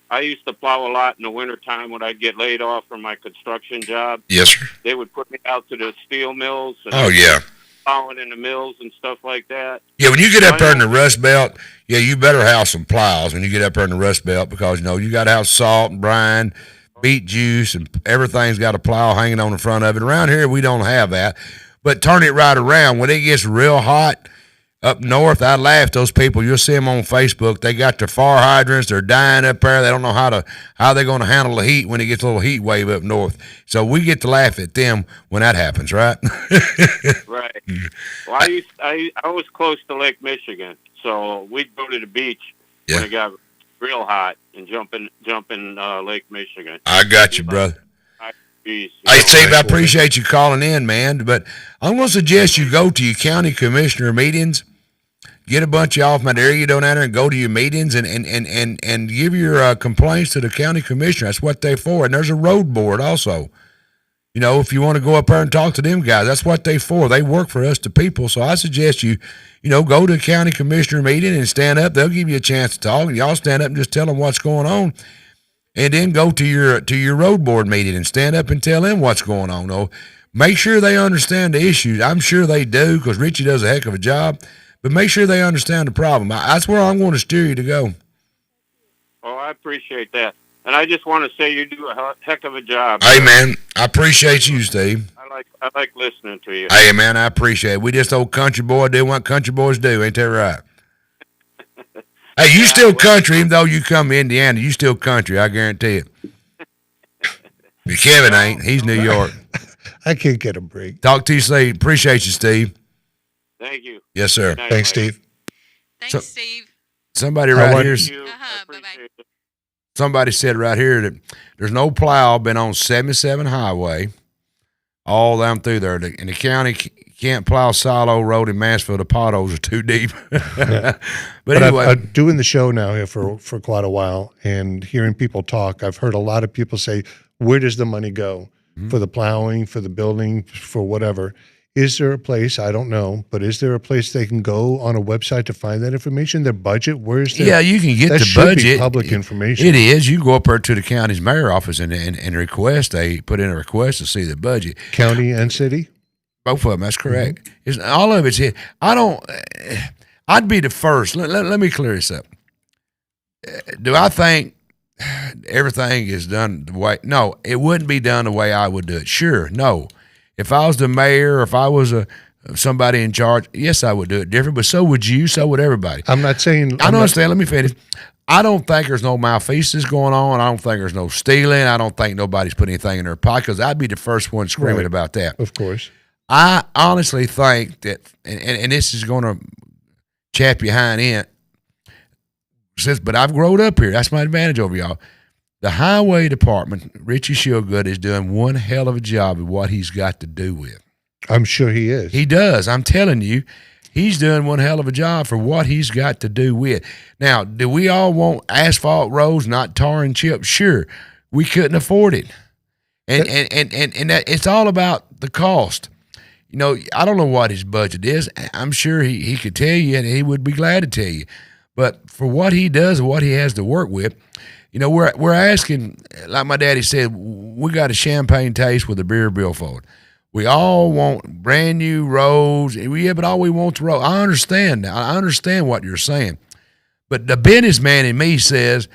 I used to plow a lot in the wintertime when I'd get laid off from my construction job. Yes, sir. They would put me out to the steel mills. And plowing in the mills and stuff like that. Yeah, when you get up there in the Rust Belt, you better have some plows when you get up there in the Rust Belt because, you got to have salt and brine, beet juice, and everything's got a plow hanging on the front of it. Around here, we don't have that. But turn it right around. When it gets real hot up north, I laugh at those people. You'll see them on Facebook. They got their fire hydrants. They're dying up there. They don't know how they're going to handle the heat when it gets a little heat wave up north. So we get to laugh at them when that happens, right? Right. Well, I was close to Lake Michigan, so we'd go to the beach when it got real hot and jump in Lake Michigan. I got you, brother. Hey, Steve, I appreciate you calling in, man. But I'm going to suggest you go to your county commissioner meetings. Get a bunch of y'all from that area you don't enter and go to your meetings and give your complaints to the county commissioner. That's what they're for. And there's a road board also. If you want to go up there and talk to them guys, that's what they're for. They work for us, the people. So I suggest you, go to a county commissioner meeting and stand up. They'll give you a chance to talk. And y'all stand up and just tell them what's going on. And then go to your road board meeting and stand up and tell them what's going on. Make sure they understand the issues. I'm sure they do because Richie does a heck of a job, but make sure they understand the problem. That's where I'm going to steer you to go. Oh, I appreciate that. And I just want to say you do a heck of a job. Hey, man, I appreciate you, Steve. I like listening to you. Hey, man, I appreciate it. We just old country boy do what country boys do. Ain't that right? Hey, you still country, even though you come to Indiana. You still country, I guarantee it. But Kevin ain't. He's New York. I can't get a break. Talk to you, Steve. Appreciate you, Steve. Thank you. Yes, sir. Thanks, Steve. Thanks, Steve. somebody right here. Bye-bye. Somebody said right here that there's no plow been on 77 highway all down through there. And the county can't plow Silo Road in Mansfield. The potholes are too deep. But anyway. I'm doing the show now here for quite a while and hearing people talk. I've heard a lot of people say, where does the money go for the plowing, for the building, for whatever? Is there a place, I don't know, but is there a place they can go on a website to find that information, their budget? Where's their, yeah, you can get that the should budget. Be public information. It is. You go up there to the county's mayor office and request. They put in a request to see the budget. County and city? Both of them, that's correct. It's, all of it's here. I'd be the first. Let me clear this up. Do I think everything is done the way? No, it wouldn't be done the way I would do it. Sure, no. If I was the mayor, or if I was somebody in charge, yes, I would do it different, but so would you, so would everybody. I'm not saying... I don't understand. Let me finish. I don't think there's no malfeasance going on. I don't think there's no stealing. I don't think nobody's put anything in their pocket, because I'd be the first one screaming about that. Of course. I honestly think that, and this is going to chap your hind end, but I've grown up here. That's my advantage over y'all. The highway department, Richie Shieldgood, is doing one hell of a job of what he's got to do with. I'm sure he is. He does. I'm telling you, he's doing one hell of a job for what he's got to do with. Now, do we all want asphalt roads, not tar and chip? Sure. We couldn't afford it. And that, it's all about the cost. You know, I don't know what his budget is. I'm sure he could tell you, and he would be glad to tell you. But for what he does and what he has to work with, you know, we're asking, like my daddy said, we got a champagne taste with a beer billfold. We all want brand new roads. Yeah, but all we want is road. I understand that. I understand what you're saying. But the businessman in me says,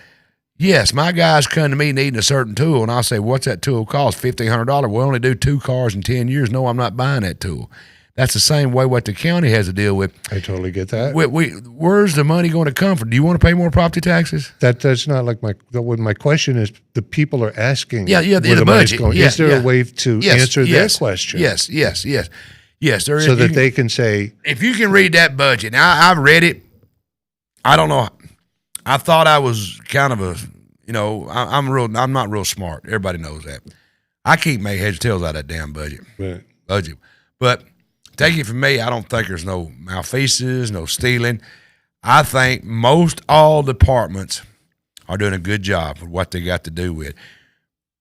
yes, my guys come to me needing a certain tool, and I'll say, what's that tool cost? $1,500. We'll only do 2 cars in 10 years. No, I'm not buying that tool. That's the same way what the county has to deal with. I totally get that. Where's the money going to come from? Do you want to pay more property taxes? That's not like my question is. The people are asking. Yeah, where the budget. Going. Yeah, is there a way to answer their question? Yes, there is. So that they can say, if you can read that budget. Now I've read it. I don't know. I thought I was kind of a, you know, I'm not real smart. Everybody knows that. I can't make heads or tails out of that damn budget. Right. But take it from me, I don't think there's no malfeasance, no stealing. I think most all departments are doing a good job with what they got to do with.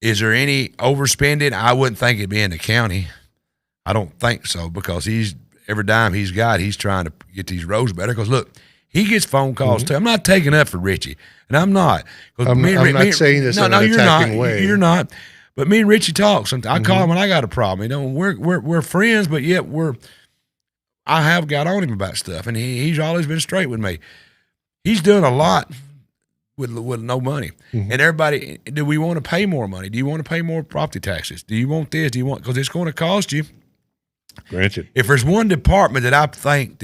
Is there any overspending? I wouldn't think it'd be in the county. I don't think so, because every dime he's got, he's trying to get these roads better. Because look, he gets phone calls too. I'm not taking up for Richie, and I'm not. I'm not saying this in an attacking way. You're not. But me and Richie talk sometimes. I call him when I got a problem. You know, we're friends, but yet I have got on him about stuff, and he's always been straight with me. He's doing a lot with no money. And everybody, do we want to pay more money? Do you want to pay more property taxes? Do you want this? Do you want, because it's going to cost you. Granted. If there's one department that I think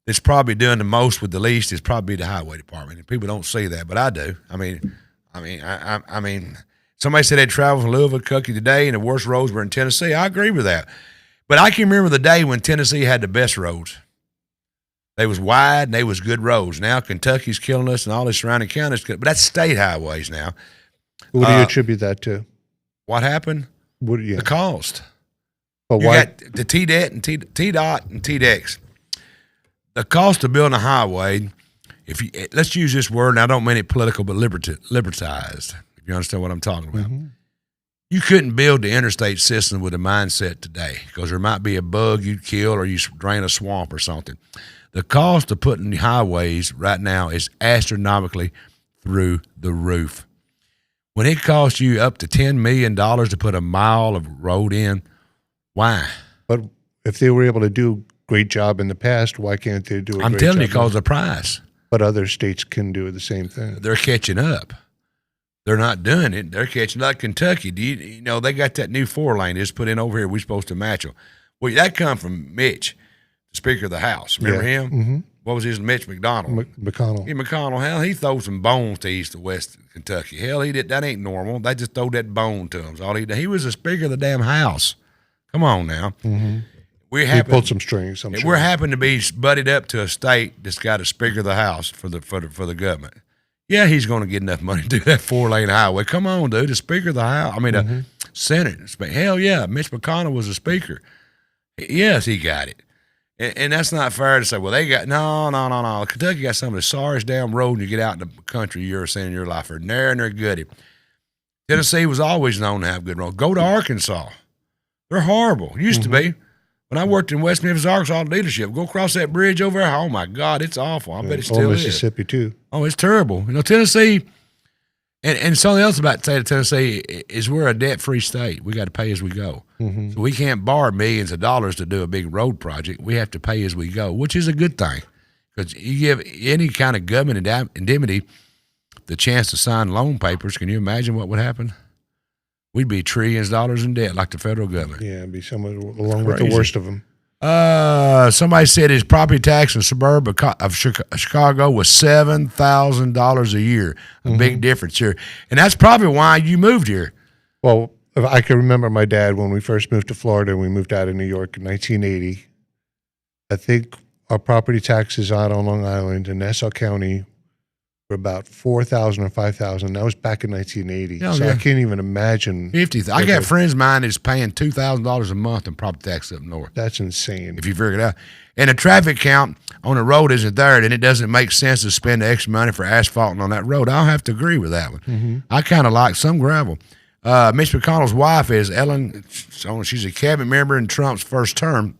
that's probably doing the most with the least, it's probably the highway department. And people don't see that, but I do. I mean, somebody said they traveled from Louisville to Kentucky today, and the worst roads were in Tennessee. I agree with that. But I can remember the day when Tennessee had the best roads. They was wide and they was good roads. Now Kentucky's killing us and all the surrounding counties, but that's state highways now. What do you attribute that to? What happened? The cost. But you why? got the TDET and TDOT and TDEX. The cost of building a highway, let's use this word, and I don't mean it political, but libertized, if you understand what I'm talking about. You couldn't build the interstate system with a mindset today, because there might be a bug you'd kill, or you drain a swamp or something. The cost of putting highways right now is astronomically through the roof. When it costs you up to $10 million to put a mile of road in, Why? But if they were able to do a great job in the past, why can't they do a I'm great telling you, job because now? the price. But other states can do the same thing. They're catching up. They're not doing it. They're catching up. Kentucky, you know, they got that new 4-lane they just put in over here. We're supposed to match them. Well, that come from Mitch, the Speaker of the House. Remember him? Mm-hmm. What was his Mitch McDonald? McConnell. Yeah, McConnell. Hell, he throws some bones to East and West Kentucky. Hell, he did. That ain't normal. They just throw that bone to him. All he did. He was the Speaker of the damn House. Come on now. Mm-hmm. He pulled some strings. I'm sure. We're happen to be butted up to a state that's got a Speaker of the House for the government. Yeah, he's going to get enough money to do that 4-lane highway. Come on, dude. The Speaker of the House. I mean, the Senate. Hell yeah, Mitch McConnell was a Speaker. Yes, he got it. And that's not fair to say, well, they got, no. Kentucky got some of the sorriest damn road when you get out in the country you've ever seen in your life. They're good. Tennessee was always known to have good roads. Go to Arkansas. They're horrible. Used to be. When I worked in West Memphis, Arkansas leadership, go across that bridge over there. Oh, my God, it's awful. I bet it still is. Mississippi, too. Oh, it's terrible. You know, Tennessee, and something else about the state of Tennessee is we're a debt-free state. We got to pay as we go. Mm-hmm. So we can't borrow millions of dollars to do a big road project. We have to pay as we go, which is a good thing. Because you give any kind of government indemnity the chance to sign loan papers, can you imagine what would happen? We'd be trillions of dollars in debt like the federal government. Yeah, it'd be somewhere along with the worst of them. Somebody said his property tax in the suburb of Chicago was $7,000 a year. A big difference here. And that's probably why you moved here. Well, I can remember my dad when we first moved to Florida and we moved out of New York in 1980. I think our property taxes out on Long Island in Nassau County were about $4,000 or $5,000. That was back in 1980. Oh, so yeah. I can't even imagine. I got friends of mine that's paying $2,000 a month in property tax up north. That's insane. If you figure it out. And the traffic count on the road isn't there, then it doesn't make sense to spend the extra money for asphalting on that road. I'll have to agree with that one. Mm-hmm. I kind of like some gravel. Mitch McConnell's wife is Ellen. She's a cabinet member in Trump's first term.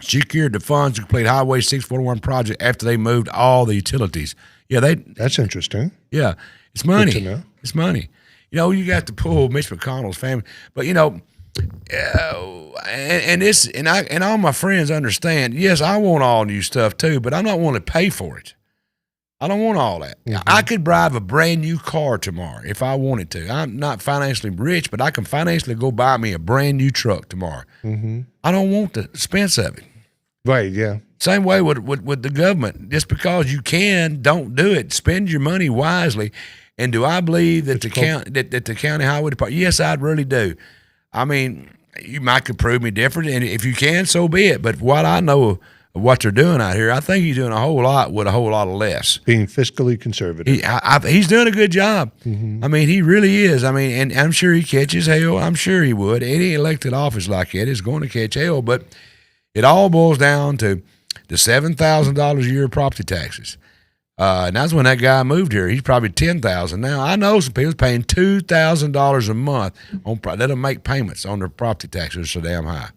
She secured the funds to complete Highway 641 project after they moved all the utilities. Yeah, that's interesting. Yeah, it's money. Good to know. It's money. You know, you got to pull Mitch McConnell's family, but you know, and all my friends understand. Yes, I want all new stuff too, but I'm not willing to pay for it. I don't want all that. Mm-hmm. I could drive a brand new car tomorrow if I wanted to. I'm not financially rich, but I can financially go buy me a brand new truck tomorrow. Mm-hmm. I don't want the expense of it. Right, yeah. Same way with the government. Just because you can, don't do it. Spend your money wisely. And do I believe that the county highway department? Yes, I really do. I mean, you might could prove me different, and if you can, so be it. But what I know of what they're doing out here, I think he's doing a whole lot with a whole lot of less. Being fiscally conservative. He's doing a good job. Mm-hmm. I mean, he really is. I mean, and I'm sure he catches hell. I'm sure he would. Any elected office like that is going to catch hell. But it all boils down to the $7,000 a year property taxes. And that's when that guy moved here. He's probably $10,000 now. I know some people paying $2,000 a month on. Let them make payments on their property taxes so damn high.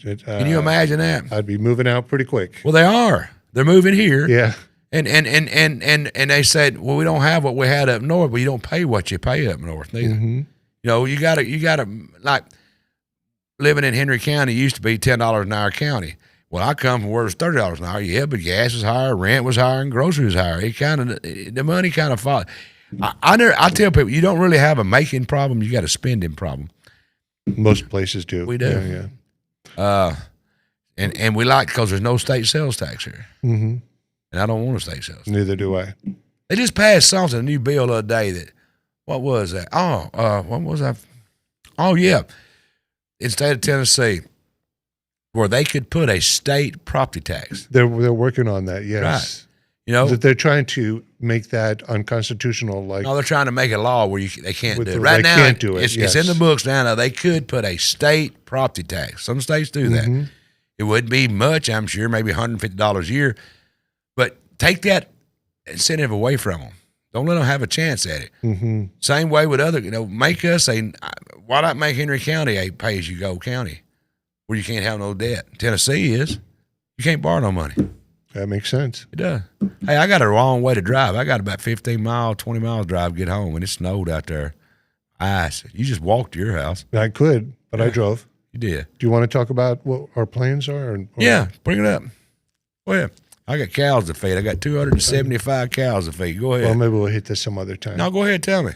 Can you imagine that? I'd be moving out pretty quick. Well, they are. They're moving here. Yeah. And they said, well, we don't have what we had up north, but you don't pay what you pay up north neither. Mm-hmm. You know, you gotta like living in Henry County used to be $10 an hour county. Well, I come from where it's $30 an hour. Yeah, but gas is higher, rent was higher, and groceries was higher. The money kind of falls. I tell people, you don't really have a making problem. You got a spending problem. Most places do. We do. Yeah. And we like because there's no state sales tax here. Mm-hmm. And I don't want a state sales tax. Neither do I. They just passed something, a new bill the other day that, what was that? What was that? Oh, yeah. In the state of Tennessee, where they could put a state property tax. They're working on that, yes. Right. You know, that they're trying to make that unconstitutional. No, they're trying to make a law where they can't do it. Right now, can't do it. It's in the books now. They could put a state property tax. Some states do that. Mm-hmm. It wouldn't be much, I'm sure, maybe $150 a year. But take that incentive away from them. Don't let them have a chance at it. Mm-hmm. Same way with other, make us why not make Henry County a pay-as-you-go county where you can't have no debt? Tennessee is. You can't borrow no money. That makes sense. It does. Hey, I got a long way to drive. I got about 15 miles, 20 miles drive to get home, and it snowed out there. Ice. You just walked to your house. I could, but I drove. You did. Do you want to talk about what our plans are? Yeah, bring it up. Go ahead. I got cows to feed. I got 275 cows to feed. Go ahead. Well, maybe we'll hit this some other time. No, go ahead. Tell me.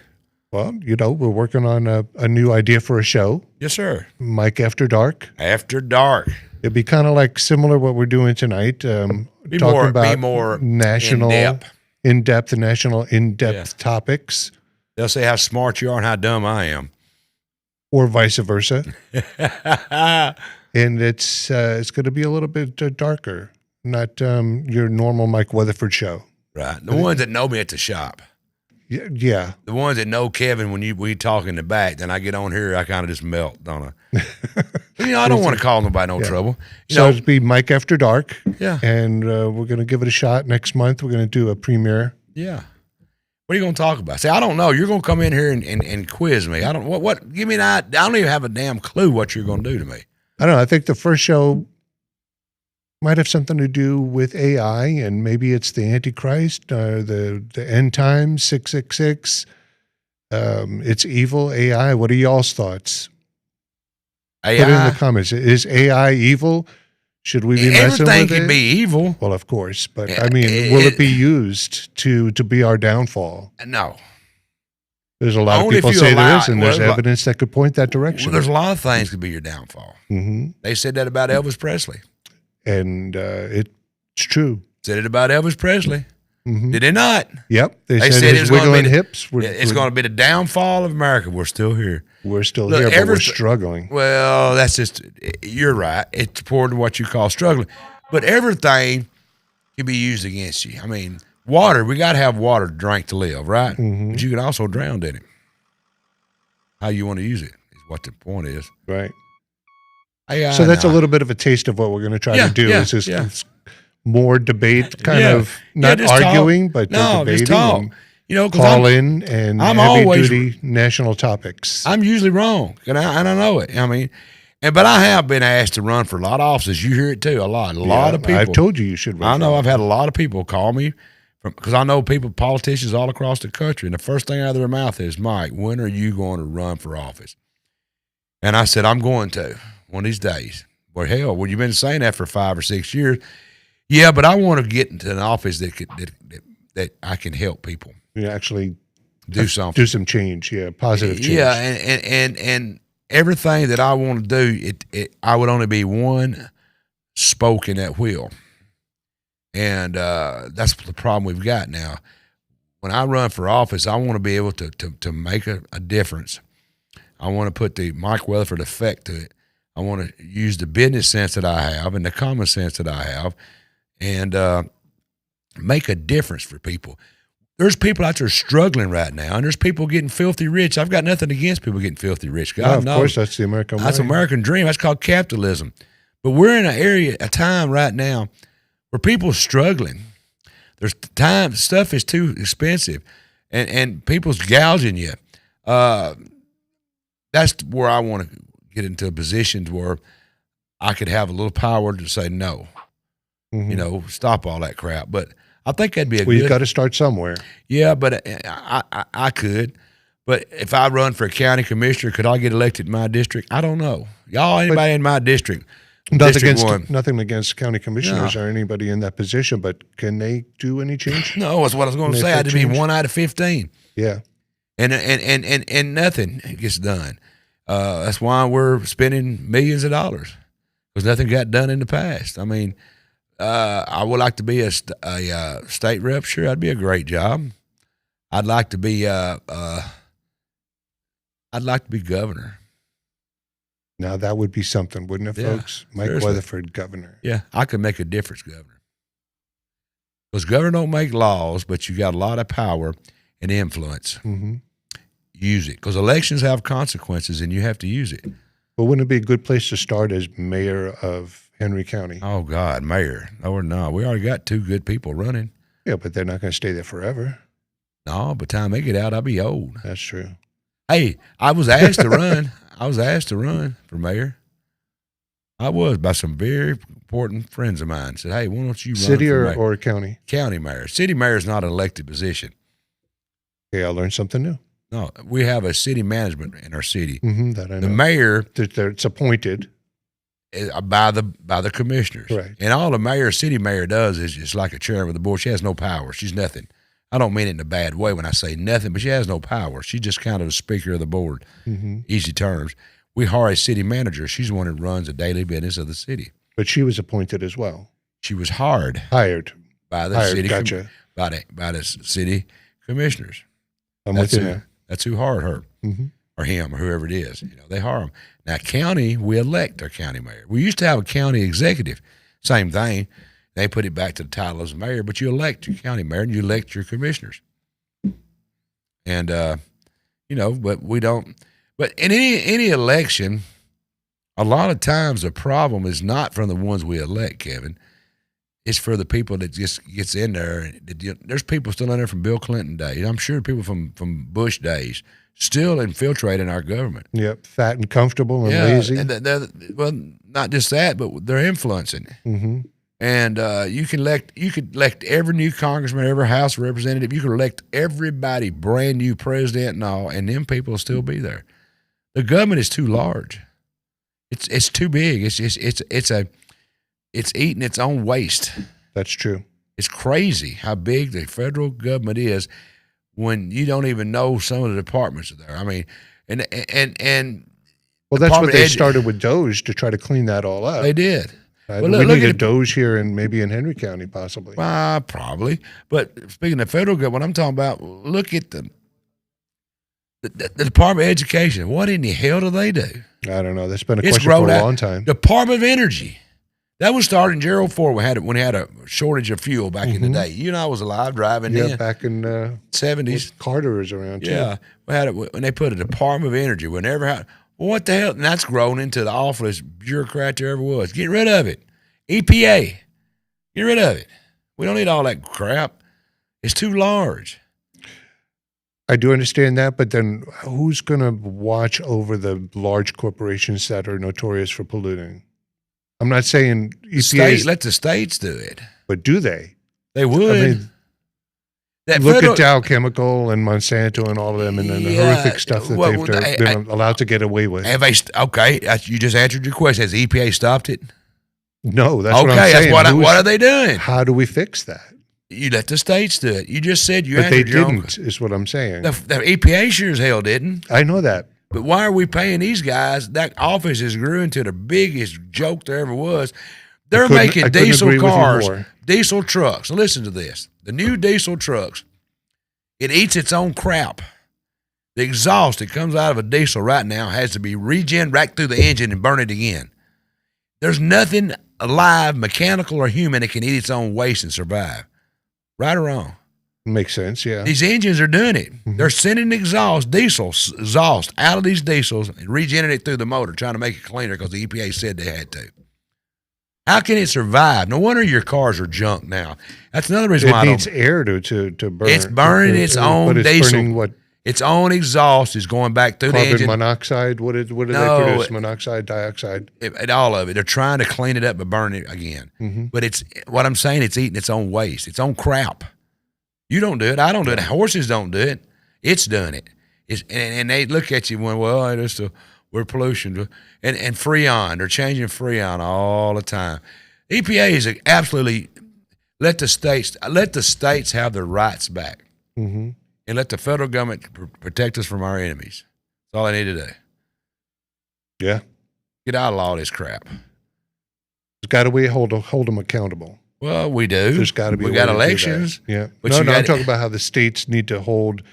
Well, we're working on a new idea for a show. Yes, sir. Mike After Dark. After Dark. It'd be kind of like similar what we're doing tonight. Be talking more national in-depth topics. They'll say how smart you are and how dumb I am. Or vice versa. And it's going to be a little bit darker, not your normal Mike Weatherford show. Right. The ones that know me at the shop. Yeah. The ones that know Kevin when we talk in the back, then I get on here, I kind of just melt, don't I? I don't want to call nobody no trouble. It'll be Mike After Dark. Yeah. And we're going to give it a shot next month. We're going to do a premiere. Yeah. What are you going to talk about? See, I don't know. You're going to come in here and quiz me. I don't. What? Give me an idea. I don't even have a damn clue what you're going to do to me. I don't know. I think the first show might have something to do with AI, and maybe it's the Antichrist, the end times, 666. It's evil AI. What are y'all's thoughts? AI? Put it in the comments. Is AI evil? Should we be messing with it? Everything can be evil. Well, of course, but I mean, will it be used to be our downfall? No. There's a lot of people say there is, and there's evidence that could point that direction. Well, there's a lot of things could be your downfall. Mm-hmm. They said that about Elvis Presley. And it's true. Said it about Elvis Presley. Mm-hmm. Did they not? Yep. They said his wiggling hips. It's going to be the downfall of America. We're still here. We're still here, but we're struggling. Well, that's just, you're right. It's important what you call struggling. But everything can be used against you. I mean, water, we got to have water to drink to live, right? Mm-hmm. But you can also drown in it. How you want to use it is what the point is. Right. So that's a little bit of a taste of what we're going to try to do. It's just more debate, kind of not arguing, but debating. Just talk. Call in and heavy-duty national topics. I'm usually wrong, and I know it. I mean, but I have been asked to run for a lot of offices. You hear it too, a lot of people. I've told you should run. I know. I've had a lot of people call me because I know politicians all across the country, and the first thing out of their mouth is, "Mike, when are you going to run for office?" And I said, "I'm going to one of these days." Well, hell, you've been saying that for 5 or 6 years. Yeah, but I want to get into an office that I can help people. You actually do something, do some change. Yeah, positive change. Yeah, and everything that I want to do, I would only be one spoke in that wheel, and that's the problem we've got now. When I run for office, I want to be able to make a difference. I want to put the Mike Weatherford effect to it. I want to use the business sense that I have and the common sense that I have, and make a difference for people. There's people out there struggling right now, and there's people getting filthy rich. I've got nothing against people getting filthy rich. God knows. Of course, that's the American way. That's the American dream. That's called capitalism. But we're in a time right now where people are struggling. There's time, stuff is too expensive, and people's gouging you. That's where I want to get into positions where I could have a little power to say no. Mm-hmm. Stop all that crap. But I think that'd be a good. Well, you've got to start somewhere. Yeah, but I could. But if I run for a county commissioner, could I get elected in my district? I don't know. Anybody in my district? Nothing against county commissioners or anybody in that position, but can they do any change? No, that's what I was going to say. I'd be 1 out of 15. Yeah, and nothing gets done. That's why we're spending millions of dollars because nothing got done in the past. I mean, I would like to be a state rep. Sure, that'd be a great job. I'd like to be governor. Now that would be something, wouldn't it, folks? Mike Weatherford, governor. Yeah, I could make a difference, governor. Because governor don't make laws, but you got a lot of power and influence. Mm-hmm. Use it, because elections have consequences, and you have to use it. But wouldn't it be a good place to start as mayor of Henry County? Oh, God, mayor. No, we're not. We already got 2 good people running. Yeah, but they're not going to stay there forever. No, by the time they get out, I'll be old. That's true. Hey, I was asked to run. I was asked to run for mayor. I was by some very important friends of mine. Said, hey, why don't you run City for mayor? or county? County mayor. City mayor is not an elected position. Okay, I learned something new. No, we have a city management in our city. That I know. The mayor, it's appointed by the commissioners, right? And all the city mayor does is just like a chairman of the board. She has no power. She's nothing. I don't mean it in a bad way when I say nothing, but she has no power. She's just kind of the speaker of the board. Easy terms. We hire a city manager. She's the one that runs the daily business of the city. But she was appointed as well. She was hired by the city. Gotcha. By the city commissioners. That's who hired her, or him, or whoever it is. They hire them. Now, county, we elect our county mayor. We used to have a county executive. Same thing. They put it back to the title as mayor, but you elect your county mayor and you elect your commissioners. And but we don't. But in any election, a lot of times the problem is not from the ones we elect, Kevin. It's for the people that just gets in there. There's people still in there from Bill Clinton days. I'm sure people from Bush days still infiltrating our government. Yep, fat and comfortable and lazy. And well, not just that, but they're influencing. And you could elect every new congressman, every House representative. You could elect everybody, brand new president and all, and them people will still be there. The government is too large. It's too big. It's eating its own waste. That's true. It's crazy how big the federal government is when you don't even know some of the departments are there. I mean, and well, that's what they started with Doge to try to clean that all up. They did. Well, we need a Doge here and maybe in Henry County, possibly. Probably. But speaking of federal government, what I'm talking about, look at the Department of Education. What in the hell do they do? I don't know. That's been a question for a long time. Department of Energy. That was started in Gerald Ford when he had a shortage of fuel back in the day. I was alive driving then. Yeah, back in 70s. Carter was around too. Yeah. We had it when they put a Department of Energy. What the hell? And that's grown into the awfulest bureaucrat there ever was. Get rid of it. EPA. Get rid of it. We don't need all that crap. It's too large. I do understand that, but then who's going to watch over the large corporations that are notorious for polluting? I'm not saying EPA. Let the states do it. But do they? They would. I mean, look at Dow Chemical and Monsanto and all of them, and then the horrific stuff that they've been allowed to get away with. Okay, you just answered your question. Has the EPA stopped it? No, that's what I'm saying. What are they doing? How do we fix that? You let the states do it. You just said but they didn't, is what I'm saying. The EPA sure as hell didn't. I know that. But why are we paying these guys? That office has grew into the biggest joke there ever was. They're making diesel cars, diesel trucks. Listen to this. The new diesel trucks, it eats its own crap. The exhaust that comes out of a diesel right now has to be regen right through the engine and burn it again. There's nothing alive, mechanical or human, that can eat its own waste and survive. Right or wrong? Makes sense, yeah. These engines are doing it. They're sending diesel exhaust out of these diesels and regenerating it through the motor, trying to make it cleaner because the EPA said they had to. How can it survive? No wonder your cars are junk now. That's another reason why it needs air to burn. It's burning its own diesel. Burning what? Its own exhaust is going back through the engine. Carbon monoxide? What do they produce? Monoxide, dioxide? All of it. They're trying to clean it up but burn it again. But what I'm saying, it's eating its own waste, its own crap. You don't do it. I don't do it. Horses don't do it. It's done it. And they look at you when, we're pollution. And Freon, they're changing Freon all the time. EPA is absolutely let the states have their rights back. And let the federal government protect us from our enemies. That's all I need to do. Yeah. Get out of all this crap. There's got to be hold them accountable. Well, we do. There's got to be. We got elections. Yeah. But I'm talking about how the states need to hold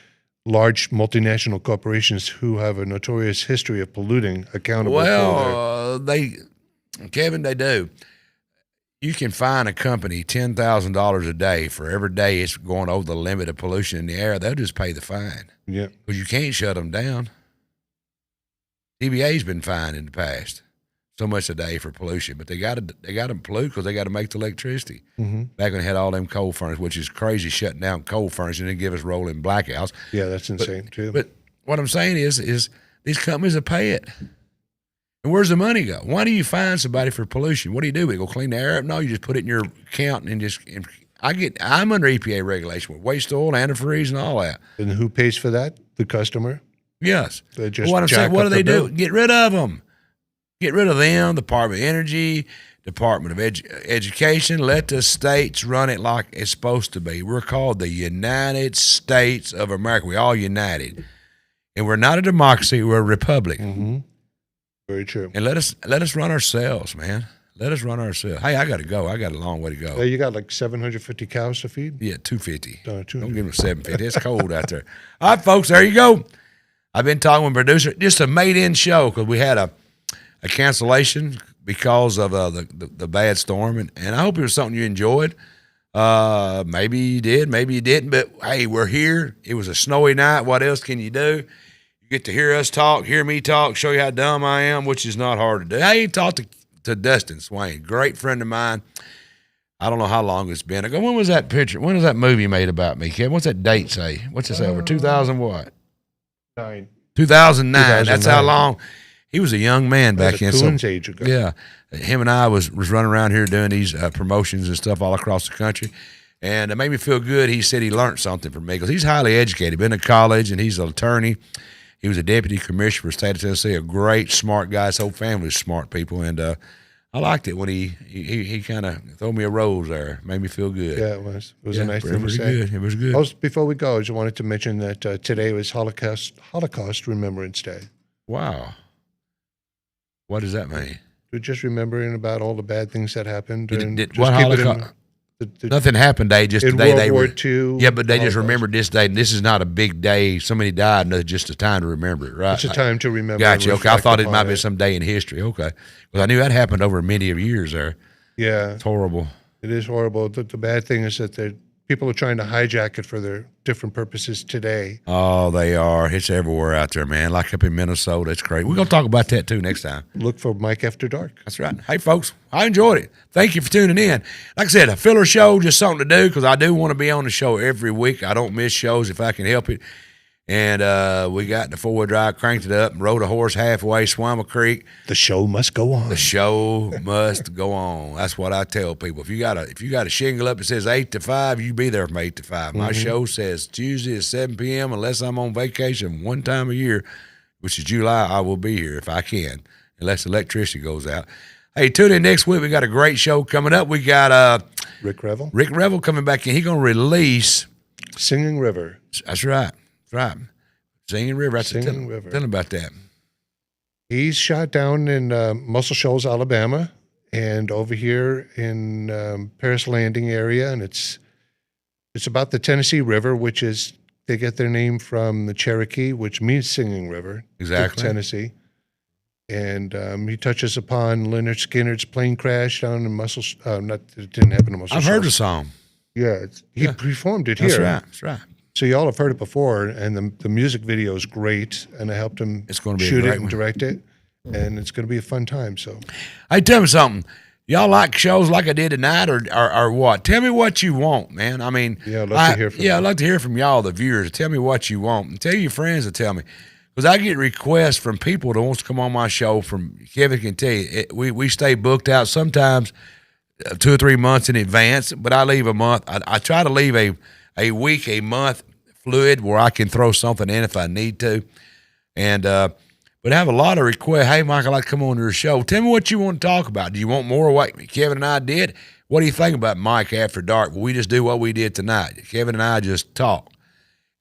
large multinational corporations who have a notorious history of polluting accountable. Well, Kevin, they do. You can fine a company $10,000 a day for every day it's going over the limit of pollution in the air. They'll just pay the fine. Yeah. Because you can't shut them down. TVA's been fined in the past so much a day for pollution, but they got to pollute because they got to make the electricity. Back when they had all them coal furnaces, which is crazy shutting down coal furnaces and then give us rolling blackouts. Yeah, that's insane too. But what I'm saying is these companies will pay it. And where's the money go? Why do you fine somebody for pollution? What do? We go clean the air up? No, you just put it in your account I'm under EPA regulation with waste oil, antifreeze, and all that. And who pays for that? the customer. Yes. They just what I'm jack saying, what up do they the do? bill. Get rid of them. Get rid of them, Department of Energy, Department of Education. Let the states run it like it's supposed to be. We're called the United States of America. We all united. And we're not a democracy, we're a republic. Mm-hmm. Very true. And let us run ourselves, man. Let us run ourselves. Hey, I got to go. I got a long way to go. You got like 750 cows to feed? Yeah, 250. 250. Don't give them 750. It's cold out there. All right, folks, there you go. I've been talking with producer. Just a made-in show because we had a cancellation because of the bad storm, and I hope it was something you enjoyed. Maybe you did, maybe you didn't, but hey, we're here. It was a snowy night. What else can you do? You get to hear us talk, hear me talk, show you how dumb I am, which is not hard to do. Hey, talk to Dustin Swain, great friend of mine. I don't know how long it's been ago. When was that picture? When was that movie made about me, Kevin? What's that date say? What's it say? Over 2000 what? 2009. That's how long. He was a young man back then. Coon's age ago. Yeah. Him and I was running around here doing these promotions and stuff all across the country. And it made me feel good. He said he learned something from me because he's highly educated, been to college, and he's an attorney. He was a deputy commissioner for the state of Tennessee, a great, smart guy. His whole family is smart people. And I liked it when he kind of threw me a rose there. Made me feel good. Yeah, it was. It was a nice thing to say. Good. It was good. Before we go, I just wanted to mention that today was Holocaust Remembrance Day. Wow. What does that mean? We're just remembering about all the bad things that happened. What Holocaust? Nothing happened today, just in today. World War II. Yeah, but they just remembered this day. This is not a big day. Somebody died, and it's just a time to remember it, right? It's a time to remember. Gotcha. Okay, I thought it might be some day in history. Okay. Because I knew that happened over many of years there. Yeah. It's horrible. It is horrible. The bad thing is that people are trying to hijack it for their different purposes today. Oh, they are. It's everywhere out there, man. Like up in Minnesota. It's crazy. We're going to talk about that, too, next time. Look for Mike After Dark. That's right. Hey, folks, I enjoyed it. Thank you for tuning in. Like I said, a filler show, just something to do because I do want to be on the show every week. I don't miss shows if I can help it. And we got the four-wheel drive, cranked it up, rode a horse halfway, swam a creek. The show must go on. The show must go on. That's what I tell people. If you got a shingle up that says 8 to 5, you be there from 8 to 5. My show says Tuesday at 7 p.m. unless I'm on vacation one time a year, which is July. I will be here if I can, unless electricity goes out. Hey, tune in next week. We got a great show coming up. We got Rick Revel. Rick Revel coming back in. He's going to release Singing River. That's right. Right. Singing River. Singing River. Tell him about that. He's shot down in Muscle Shoals, Alabama, and over here in Paris Landing area, and it's about the Tennessee River, which is they get their name from the Cherokee, which means Singing River. Exactly. Tennessee. And he touches upon Leonard Skinner's plane crash down in Muscle. It didn't happen in Muscle. I've heard the song. Yeah, he performed it here. That's right. That's right. So y'all have heard it before, and the music video is great, and I helped him shoot it and direct it, and it's going to be a fun time. So, hey, tell me something. Y'all like shows like I did tonight, or what? Tell me what you want, man. I mean, yeah, I'd love to hear from you. I'd like to hear from y'all, the viewers. Tell me what you want, and tell your friends to tell me, because I get requests from people that wants to come on my show. From Kevin can tell you, we stay booked out sometimes 2 or 3 months in advance, but I leave a month. I try to leave a week, a month fluid where I can throw something in if I need to. And but I have a lot of requests. Hey, Mike, I'd like to come on your show. Tell me what you want to talk about. Do you want more of what Kevin and I did? What do you think about Mike After Dark? Well, we just do what we did tonight. Kevin and I just talk.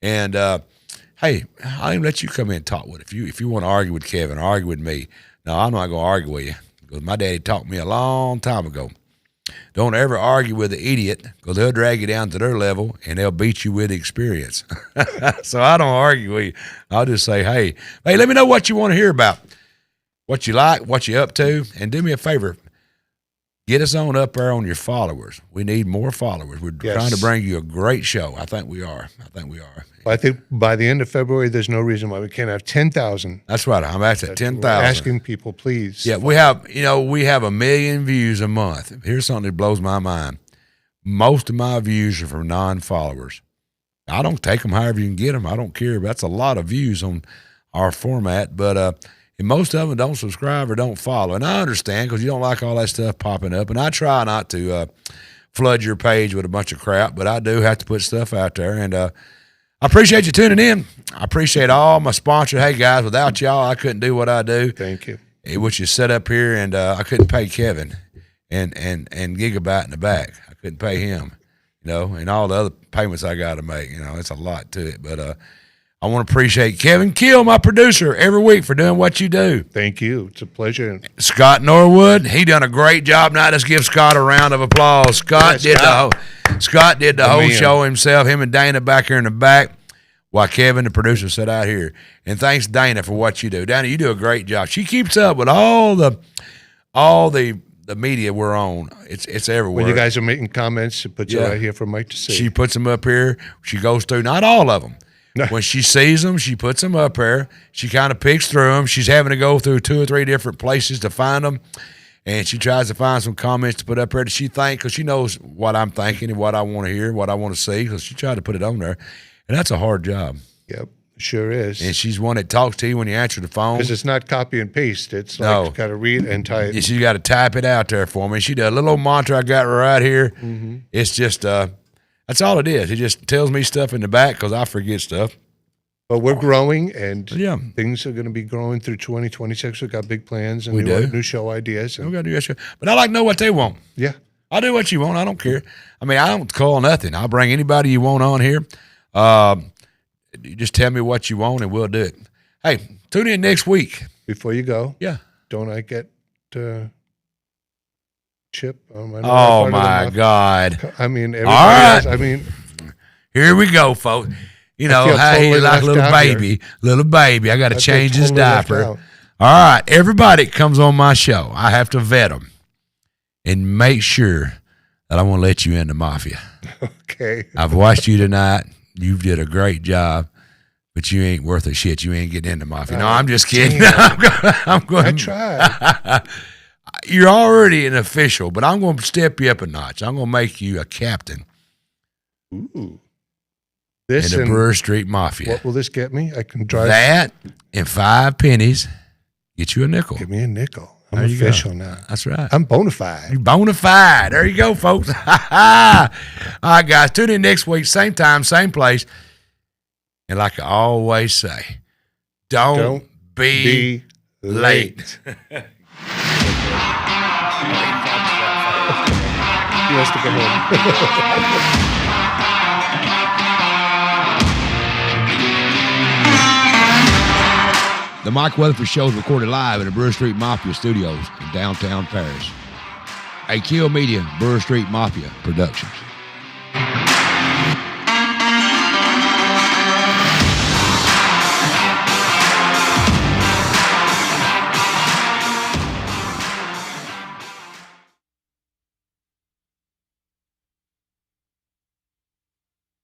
And hey, I'll even let you come in and talk with it. If you want to argue with Kevin, argue with me. No, I'm not going to argue with you because my daddy taught me a long time ago. Don't ever argue with an idiot because they'll drag you down to their level and they'll beat you with experience. So I don't argue with you. I'll just say, hey, let me know what you want to hear about, what you like, what you up to, and do me a favor. Get us on up there on your followers. We need more followers. We're trying to bring you a great show. I think we are. I think by the end of February, there's no reason why we can't have 10,000. That's right. I'm at 10,000. Asking people, please. Yeah, we have 1 million views a month. Here's something that blows my mind. Most of my views are from non-followers. I don't take them however you can get them. I don't care. That's a lot of views on our format, but and most of them don't subscribe or don't follow. And I understand because you don't like all that stuff popping up. And I try not to flood your page with a bunch of crap, but I do have to put stuff out there. And I appreciate you tuning in. I appreciate all my sponsors. Hey, guys, without y'all, I couldn't do what I do. Thank you. Which is set up here, and I couldn't pay Kevin and Gigabyte in the back. I couldn't pay him, and all the other payments I got to make. It's a lot to it. But I want to appreciate Kevin Kill, my producer, every week for doing what you do. Thank you. It's a pleasure. Scott Norwood, he done a great job. Now let's give Scott a round of applause. Scott did the whole show himself, him and Dana back here in the back, while Kevin, the producer, sat out here. And thanks, Dana, for what you do. Dana, you do a great job. She keeps up with all the media we're on. It's everywhere. When you guys are making comments, she puts it right here for Mike to see. She puts them up here. She goes through, not all of them. No. When she sees them, she puts them up there. She kind of picks through them. She's having to go through 2 or 3 different places to find them. And she tries to find some comments to put up there that she thinks, because she knows what I'm thinking and what I want to hear, what I want to see, because she tried to put it on there. And that's a hard job. Yep, sure is. And she's one that talks to you when you answer the phone. Because it's not copy and paste. It's like you got to read and type. Yeah, she's got to type it out there for me. She does a little mantra I got right here. Mm-hmm. It's just, that's all it is. It just tells me stuff in the back because I forget stuff. But we're growing, and things are going to be growing through 2026. We've got big plans and new show ideas. We got to do that show. But I like to know what they want. Yeah. I'll do what you want. I don't care. I mean, I don't call nothing. I'll bring anybody you want on here. You just tell me what you want, and we'll do it. Hey, tune in next week. Before you go, don't I get Chip? Oh my God! I mean, everybody else, I mean, here we go, folks. You know how he's like a little baby. I got to change his diaper. All right, everybody that comes on my show, I have to vet them and make sure that I want to let you in the mafia. Okay. I've watched you tonight. You did a great job, but you ain't worth a shit. You ain't getting in the mafia. No, I'm just kidding. I'm going. I tried. You're already an official, but I'm going to step you up a notch. I'm going to make you a captain. Ooh. In the Brewer Street Mafia. What will this get me? I can drive that and 5 pennies. Get you a nickel. Give me a nickel. I'm official now. That's right. I'm bona fide. You're bona fide. There you go, folks. All right, guys. Tune in next week, same time, same place. And like I always say, don't be late. He wants to go home. The Mike Weatherford Show is recorded live in the Brewer Street Mafia Studios in downtown Paris. A Kill Media, Brewer Street Mafia Productions.